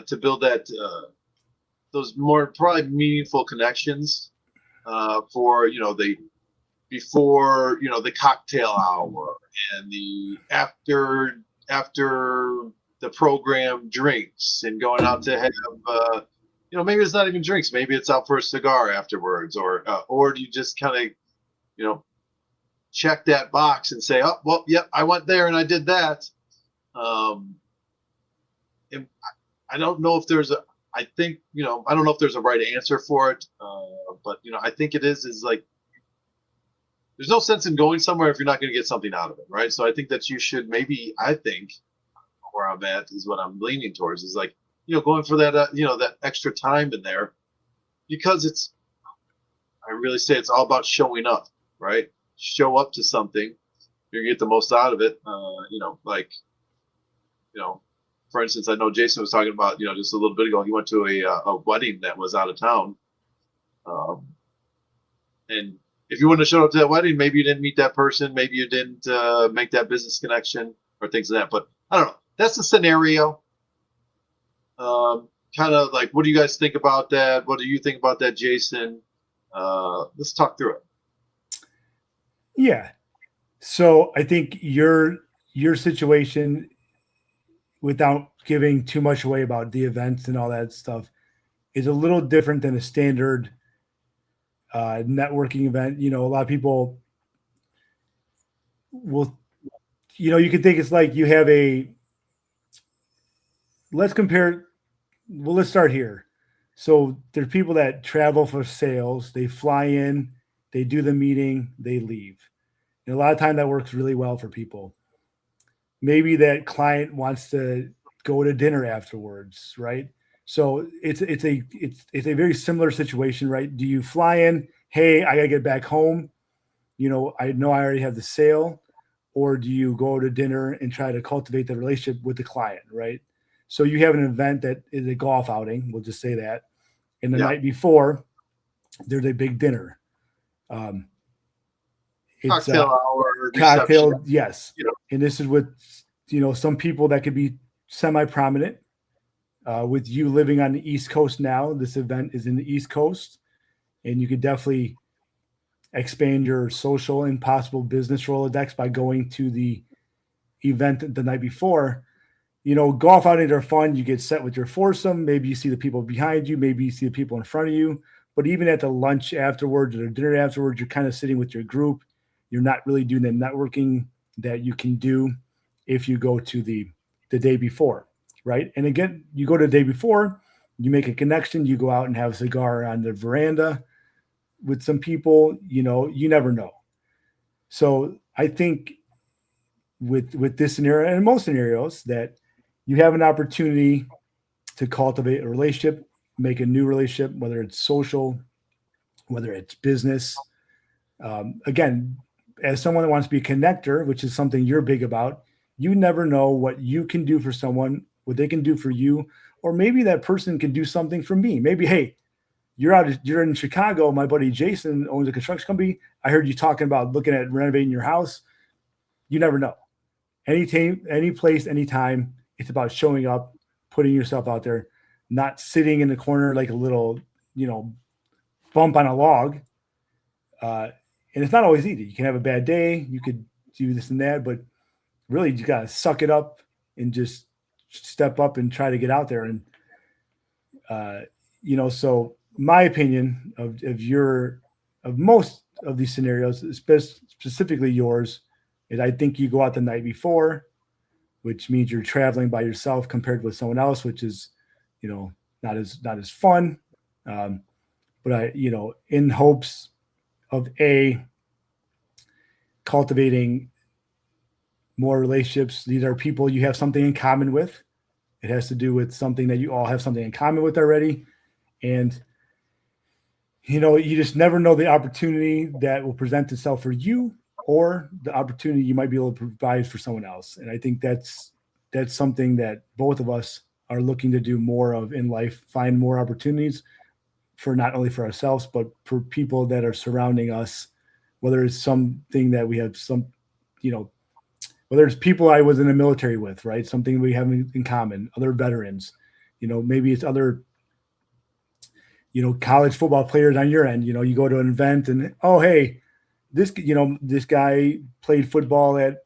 to build those more probably meaningful connections for, the before, the cocktail hour and the after the program drinks, and going out to have, maybe it's not even drinks, maybe it's out for a cigar afterwards, or do you just kind of, check that box and say, oh, well, yep, I went there and I did that. And I don't know if there's I don't know if there's a right answer for it. But, I think it is like, there's no sense in going somewhere if you're not going to get something out of it, right? So I think that you should, I think where I'm at is what I'm leaning towards, is like, going for that, that extra time in there, because I really say it's all about showing up, right? Show up to something, you're gonna get the most out of it. For instance, I know Jason was talking about, just a little bit ago, he went to a wedding that was out of town. And if you wouldn't have showed up to that wedding, maybe you didn't meet that person, maybe you didn't make that business connection or things like that. But I don't know. That's the scenario. Kind of like, what do you guys think about that? What do you think about that, Jason? Let's talk through it. Yeah. So I think your situation, without giving too much away about the events and all that stuff, is a little different than a standard networking event. A lot of people will, you can think it's like you have let's start here. So there's people that travel for sales. They fly in, they do the meeting, they leave. And a lot of time that works really well for people. Maybe that client wants to go to dinner afterwards, right? So it's a very similar situation, right? Do you fly in, hey, I gotta get back home, I know I already have the sale, or do you go to dinner and try to cultivate the relationship with the client, right? So you have an event that is a golf outing, we'll just say that, and the night before there's a big dinner. It's cocktail hour, cocktail, reception. yes. And this is with, some people that could be semi-prominent. With you living on the East Coast now, this event is in the East Coast, and you could definitely expand your social and possible business Rolodex by going to the event the night before, golf outings are fun. You get set with your foursome. Maybe you see the people behind you. Maybe you see the people in front of you. But even at the lunch afterwards or the dinner afterwards, you're kind of sitting with your group. You're not really doing the networking that you can do if you go to the day before, right? And again, you go to the day before, you make a connection. You go out and have a cigar on the veranda with some people. You never know. So I think with this scenario and most scenarios that you have an opportunity to cultivate a relationship, make a new relationship, whether it's social, whether it's business. Again, as someone that wants to be a connector, which is something you're big about, you never know what you can do for someone, what they can do for you, or maybe that person can do something for me. Maybe, hey, you're in Chicago. My buddy Jason owns a construction company. I heard you talking about looking at renovating your house. You never know. Any place, anytime. It's about showing up, putting yourself out there, not sitting in the corner like a little, bump on a log. And it's not always easy. You can have a bad day. You could do this and that, but really you got to suck it up and just step up and try to get out there. And, so my opinion of most of these scenarios, specifically yours, is I think you go out the night before, which means you're traveling by yourself compared with someone else, which is, not as fun. But in hopes of cultivating more relationships. These are people you have something in common with. It has to do with something that you all have something in common with already. And, you just never know the opportunity that will present itself for you or the opportunity you might be able to provide for someone else. And I think that's something that both of us are looking to do more of in life, find more opportunities for not only for ourselves, but for people that are surrounding us, whether it's something that we have whether it's people I was in the military with, right? Something we have in common, other veterans, maybe it's other, college football players on your end. You go to an event and, oh, hey, this guy played football at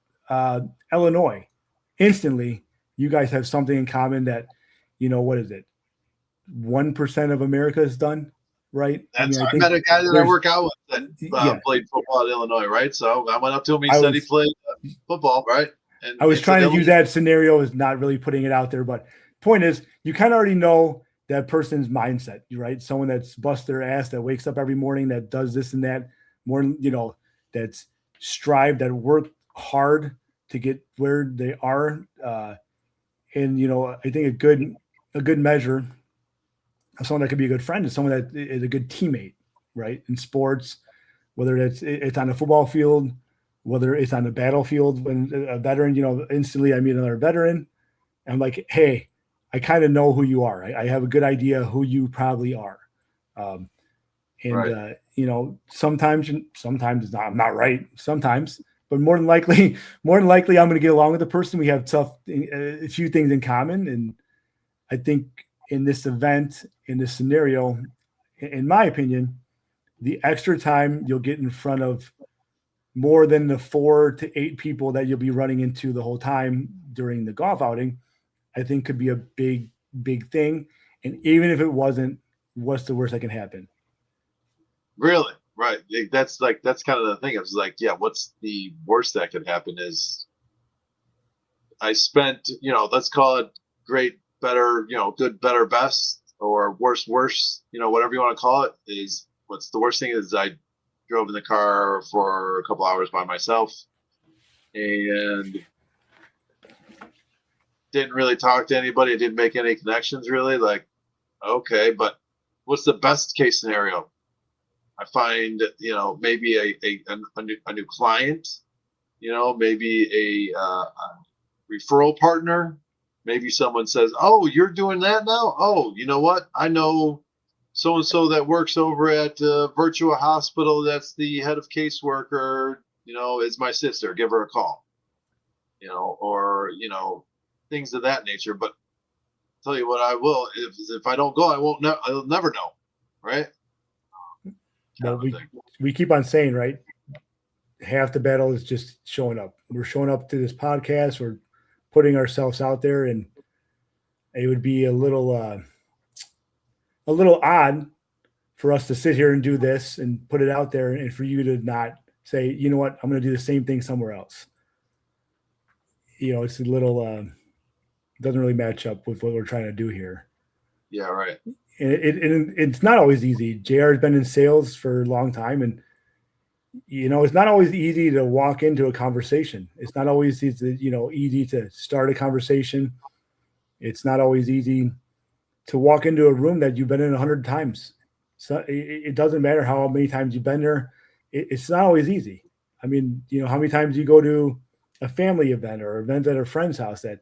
Illinois. Instantly, you guys have something in common that, what is it? 1% of America has done, right? I met a guy that I work out with that played football at Illinois, right? So I went up to him. He said he played football, right? And I was trying to use that scenario as not really putting it out there, but point is, you kind of already know that person's mindset, right? Someone that's bust their ass, that wakes up every morning, that does this and that, more, that's that work hard to get where they are. And I think a good measure of someone that could be a good friend is someone that is a good teammate, right? In sports, whether it's on a football field, whether it's on the battlefield, when a veteran, instantly I meet another veteran. And I'm like, hey, I kind of know who you are. I have a good idea who you probably are. Right. Sometimes it's not, I'm not right sometimes, but more than likely I'm going to get along with the person. We have a few things in common. And I think in this event, in this scenario, in my opinion, the extra time you'll get in front of more than the 4 to 8 people that you'll be running into the whole time during the golf outing, I think could be a big, big thing. And even if it wasn't, what's the worst that can happen? Really? Right. That's kind of the thing. I was like, yeah, what's the worst that could happen is I spent, let's call it great, better, good, better, best, or worse, whatever you want to call it, is what's the worst thing is I drove in the car for a couple hours by myself and didn't really talk to anybody. I didn't make any connections really. Like, okay, but what's the best case scenario? I find, maybe a new client, maybe a referral partner. Maybe someone says, oh, you're doing that now? Oh, you know what? I know so-and-so that works over at Virtua Hospital. That's the head of caseworker, is my sister. Give her a call, or, things of that nature. But I'll tell you what, I will. If I don't go, I'll never know. Right. Well, we keep on saying, right? half the battle is just showing up. We're showing up to this podcast. We're putting ourselves out there, and it would be a little odd for us to sit here and do this and put it out there, and for you to not say, you know what, I'm going to do the same thing somewhere else. It's a little doesn't really match up with what we're trying to do here. Yeah, right. And it's not always easy. JR has been in sales for a long time, and it's not always easy to walk into a conversation. It's not always easy to start a conversation. It's not always easy to walk into a room that you've been in 100 times. So it doesn't matter how many times you've been there. It's not always easy. I mean, how many times you go to a family event or event at a friend's house that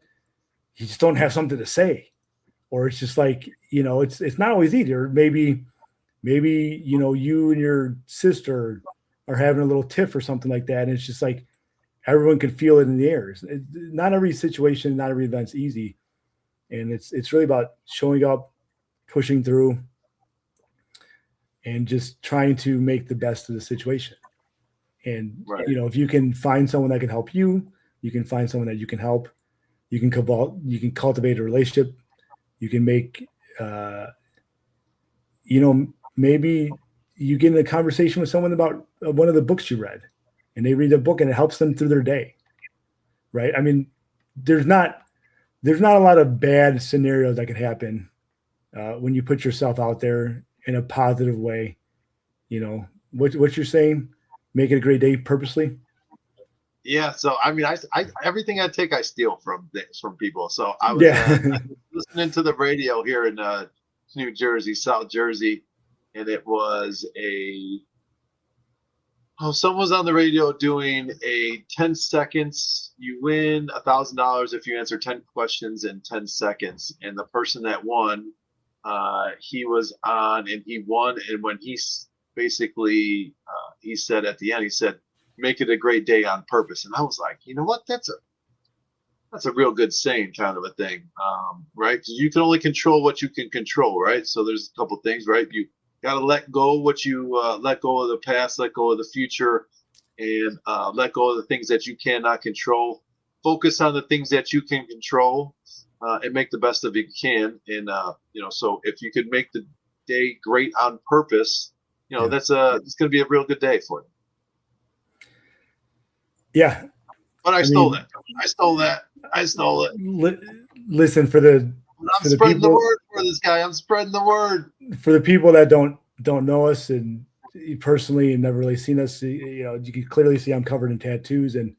you just don't have something to say, or it's just like, it's not always easy. Or maybe, you and your sister are having a little tiff or something like that. And it's just like, everyone can feel it in the air. Not every situation, not every event's easy. And it's really about showing up, pushing through, and just trying to make the best of the situation. And, Right. If you can find someone that can help you, you can find someone that you can help, you can cultivate a relationship. You can make, maybe you get in a conversation with someone about one of the books you read, and they read the book and it helps them through their day. Right. I mean, there's not a lot of bad scenarios that can happen when you put yourself out there in a positive way. What you're saying, make it a great day purposely. Yeah. So, I mean, I everything I take, I steal from people. So I was listening to the radio here in New Jersey, South Jersey, and it was someone was on the radio doing a 10 seconds. You win $1,000 if you answer 10 questions in 10 seconds. And the person that won, he was on and he won. And when he basically, he said at the end, he said, "Make it a great day on purpose." And I was like, you know what? That's a real good saying, kind of a thing, right? Because you can only control what you can control, right? So there's a couple things, right? You got to let go what you let go of the past, let go of the future, and let go of the things that you cannot control. Focus on the things that you can control, and make the best of it you can. And so if you could make the day great on purpose, it's going to be a real good day for you. Yeah. But I stole that. I stole it. Listen, I'm spreading the word for this guy. I'm spreading the word. For the people that don't know us and personally and never really seen us, you can clearly see I'm covered in tattoos. And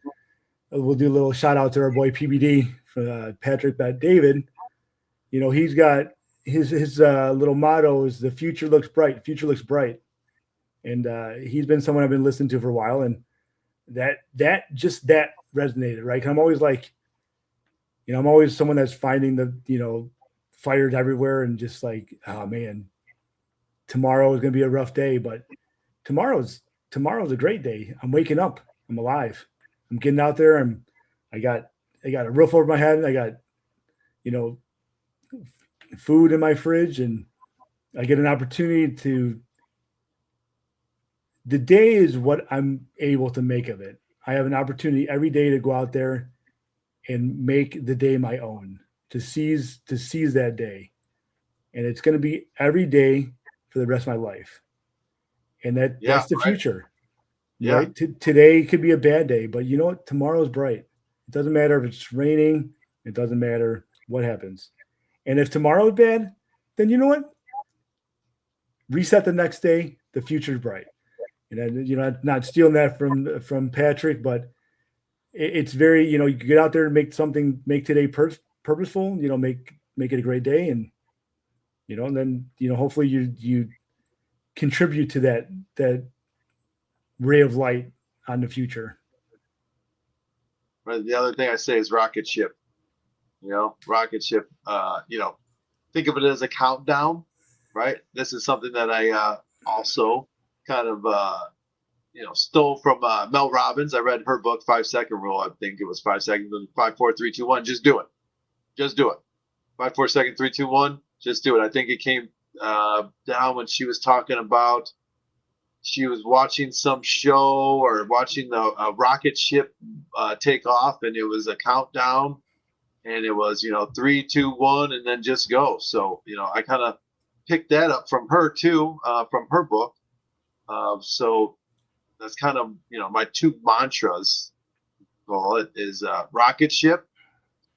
we'll do a little shout out to our boy PBD, Patrick David. He's got his little motto is "The future looks bright. Future looks bright." And he's been someone I've been listening to for a while, and that resonated, right? 'Cause I'm always like, I'm always someone that's finding the, fires everywhere and just like, oh man, tomorrow is going to be a rough day, but tomorrow's a great day. I'm waking up. I'm alive. I'm getting out there. I got a roof over my head. I got, food in my fridge, and I get an opportunity to, the day is what I'm able to make of it. I have an opportunity every day to go out there and make the day my own, to seize that day. And it's going to be every day for the rest of my life. And that's the future. Yeah. Right? Today could be a bad day, but you know what? Tomorrow's bright. It doesn't matter if it's raining. It doesn't matter what happens. And if tomorrow's bad, then you know what? Reset the next day. The future's bright. And not stealing that from Patrick, but it's very, you get out there and make today purposeful, make it a great day. And, and then, hopefully you contribute to that ray of light on the future. Right. The other thing I say is rocket ship, rocket ship, think of it as a countdown, right? This is something that I also kind of, stole from Mel Robbins. I read her book, 5-Second Rule. I think it was 5 seconds, 5, 4, 3, 2, 1. Just do it. 5, 4, 2, 3, 2, 1. Just do it. I think it came down when she was talking about she was watching some show or watching a rocket ship take off, and it was a countdown, and it was 3, 2, 1, and then just go. So I kind of picked that up from her too, from her book. So that's kind of my two mantras. Call it is rocket ship,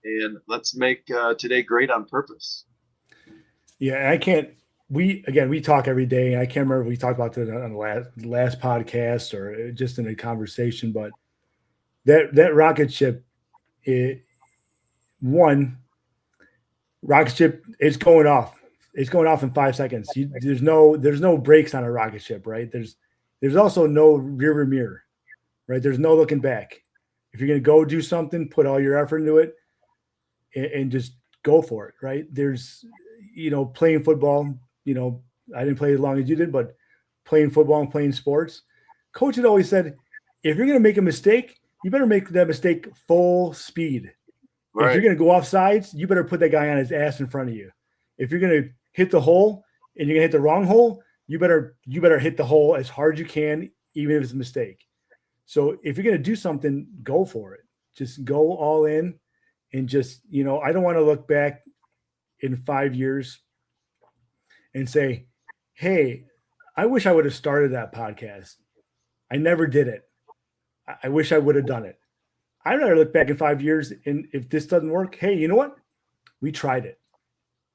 and let's make today great on purpose. Yeah, I can't. We talk every day. I can't remember if we talked about that on the last podcast or just in a conversation. But that rocket ship, rocket ship, it's going off. It's going off in 5 seconds. There's no brakes on a rocket ship, right? There's also no rearview mirror, right? There's no looking back. If you're gonna go do something, put all your effort into it, and just go for it, right? There's playing football. I didn't play as long as you did, but playing football and playing sports, coach had always said, if you're going to make a mistake, you better make that mistake full speed. Right. If you're going to go off sides, you better put that guy on his ass in front of you. If you're going to hit the hole and you're going to hit the wrong hole, you better hit the hole as hard as you can, even if it's a mistake. So if you're going to do something, go for it. Just go all in, and just, I don't want to look back in 5 years and say, hey, I wish I would have started that podcast. I never did it. I wish I would have done it. I'd rather look back in 5 years, and if this doesn't work, hey, you know what? We tried it.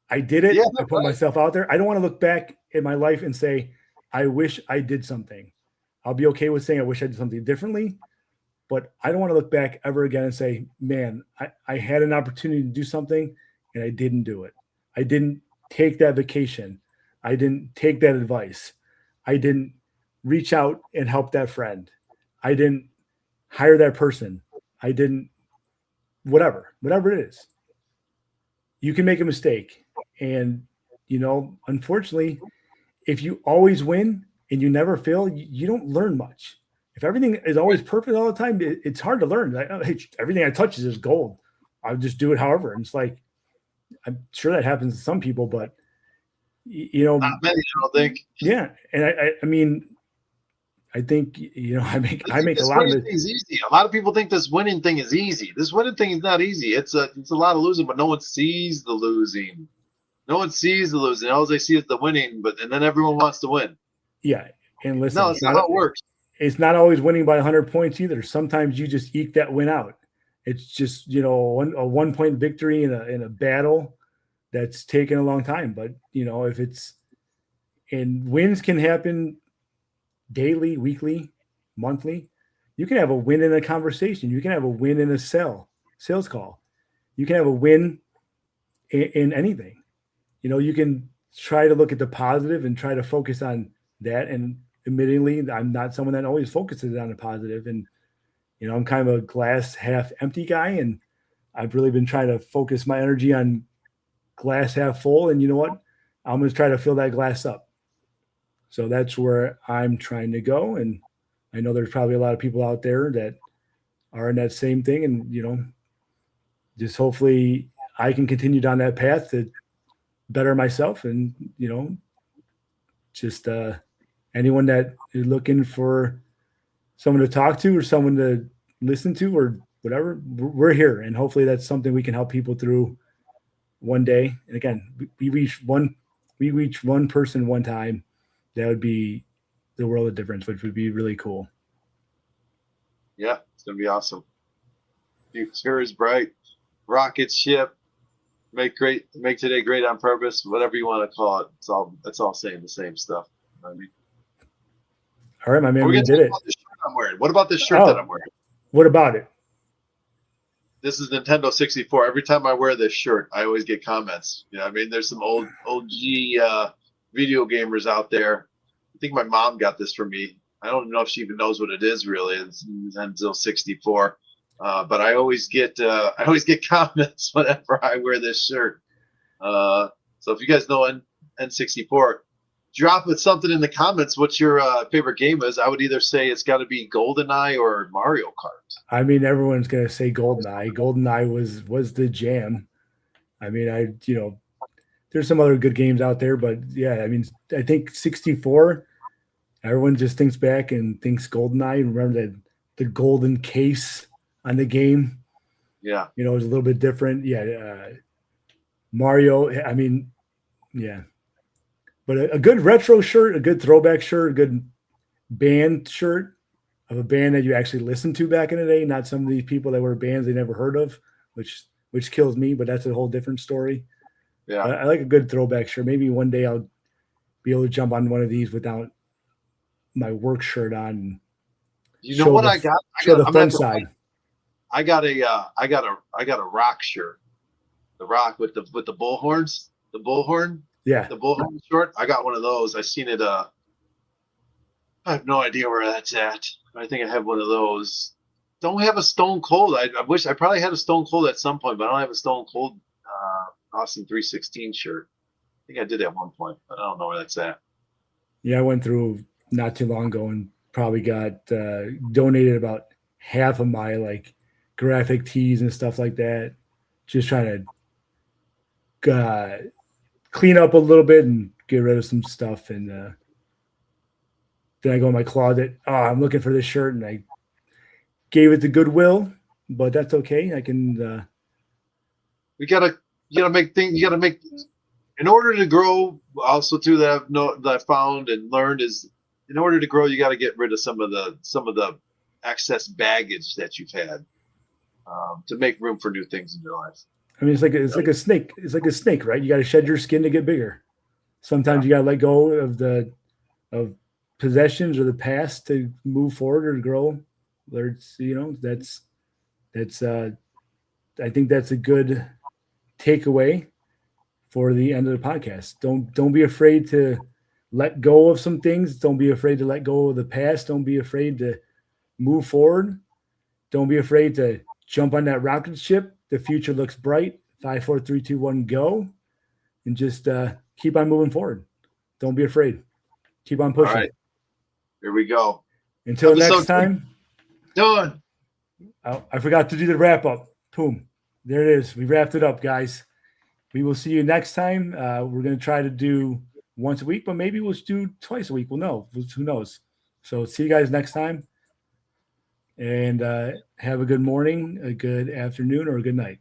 I did it. Yeah, I put myself out there. I don't want to look back in my life and say, I wish I did something. I'll be okay with saying I wish I did something differently, but I don't want to look back ever again and say, man, I had an opportunity to do something and I didn't do it. I didn't take that vacation. I didn't take that advice. I didn't reach out and help that friend. I didn't hire that person. I didn't, whatever it is. You can make a mistake. And, unfortunately, if you always win and you never fail, you don't learn much. If everything is always perfect all the time, it's hard to learn. Everything I touch is gold. I'll just do it however. And it's like, I'm sure that happens to some people, but not many, I don't think. Yeah. And I mean, I think, I make a lot of it. Easy. A lot of people think this winning thing is easy. This winning thing is not easy. It's a lot of losing, but no one sees the losing. No one sees the losing. All they see is the winning, and then everyone wants to win. Yeah. And listen, no, it's not how it works. It's not always winning by 100 points either. Sometimes you just eke that win out. It's just, a 1 point victory in a battle that's taken a long time. But, if it's, and wins can happen daily, weekly, monthly. You can have a win in a conversation. You can have a win in a sales call. You can have a win in anything. You can try to look at the positive and try to focus on that. And admittingly, I'm not someone that always focuses on the positive. And, I'm kind of a glass half empty guy. And I've really been trying to focus my energy on glass half full. And you know what? I'm going to try to fill that glass up. So that's where I'm trying to go. And I know there's probably a lot of people out there that are in that same thing. And, just hopefully I can continue down that path to better myself. And, just anyone that is looking for someone to talk to or someone to listen to or whatever, we're here. And hopefully that's something we can help people through one day. And again, we reach one person one time. That would be the world of difference, which would be really cool. Yeah, it's going to be awesome. Future is bright. Rocket ship. Make today great on purpose. Whatever you want to call it. It's all saying the same stuff. I mean, all right, my man, we did it. The shirt I'm wearing. What about this shirt that I'm wearing? What about it? This is Nintendo 64. Every time I wear this shirt, I always get comments. There's some OG video gamers out there. I think my mom got this for me. I don't know if she even knows what it is really. It's Nintendo 64. But I always get comments whenever I wear this shirt. So if you guys know N64, drop something in the comments what your favorite game is. I would either say it's got to be GoldenEye or Mario Kart. I mean, everyone's gonna say GoldenEye. GoldenEye was the jam. I mean, there's some other good games out there, but yeah, I mean, I think 64. everyone just thinks back and thinks GoldenEye. Remember that the golden case on the game? Yeah. You know, it was a little bit different. Yeah. Mario, I mean, yeah. But a good retro shirt, a good throwback shirt, a good band shirt of a band that you actually listened to back in the day, not some of these people that were bands they never heard of, which kills me, but that's a whole different story. Yeah. But I like a good throwback shirt. Maybe one day I'll be able to jump on one of these without my work shirt on. You know what I got? Show the front side. I got a rock shirt. The rock with the bull horns, the bullhorn. Yeah. The bullhorn short. I got one of those. I seen it. I have no idea where that's at. I think I have one of those. Don't have a Stone Cold. I wish I probably had a Stone Cold at some point, but I don't have a Stone Cold Austin 316 shirt. I think I did at one point, but I don't know where that's at. Yeah, I went through not too long ago and probably got donated about half of my like graphic tees and stuff like that. Just trying to clean up a little bit and get rid of some stuff. And then I go in my closet. Oh, I'm looking for this shirt, and I gave it to Goodwill, but that's okay. I can. You gotta make things. You gotta make. In order to grow, also too that I found and learned is, in order to grow, you got to get rid of some of the excess baggage that you've had to make room for new things in your life. I mean, it's like a snake. It's like a snake, right? You got to shed your skin to get bigger. Sometimes you got to let go of possessions or the past to move forward or grow. That's I think that's a good takeaway for the end of the podcast. Don't be afraid to let go of some things. Don't be afraid to let go of the past. Don't be afraid to move forward. Don't be afraid to jump on that rocket ship. The future looks bright. 5, 4, 3, 2, 1, go. And just keep on moving forward. Don't be afraid. Keep on pushing. All right. Here we go. Until next time. Done. Oh, I forgot to do the wrap up. Boom. There it is. We wrapped it up, guys. We will see you next time. We're going to try to do once a week, but maybe we'll do twice a week. We'll know. Who knows? So see you guys next time. And have a good morning, a good afternoon, or a good night.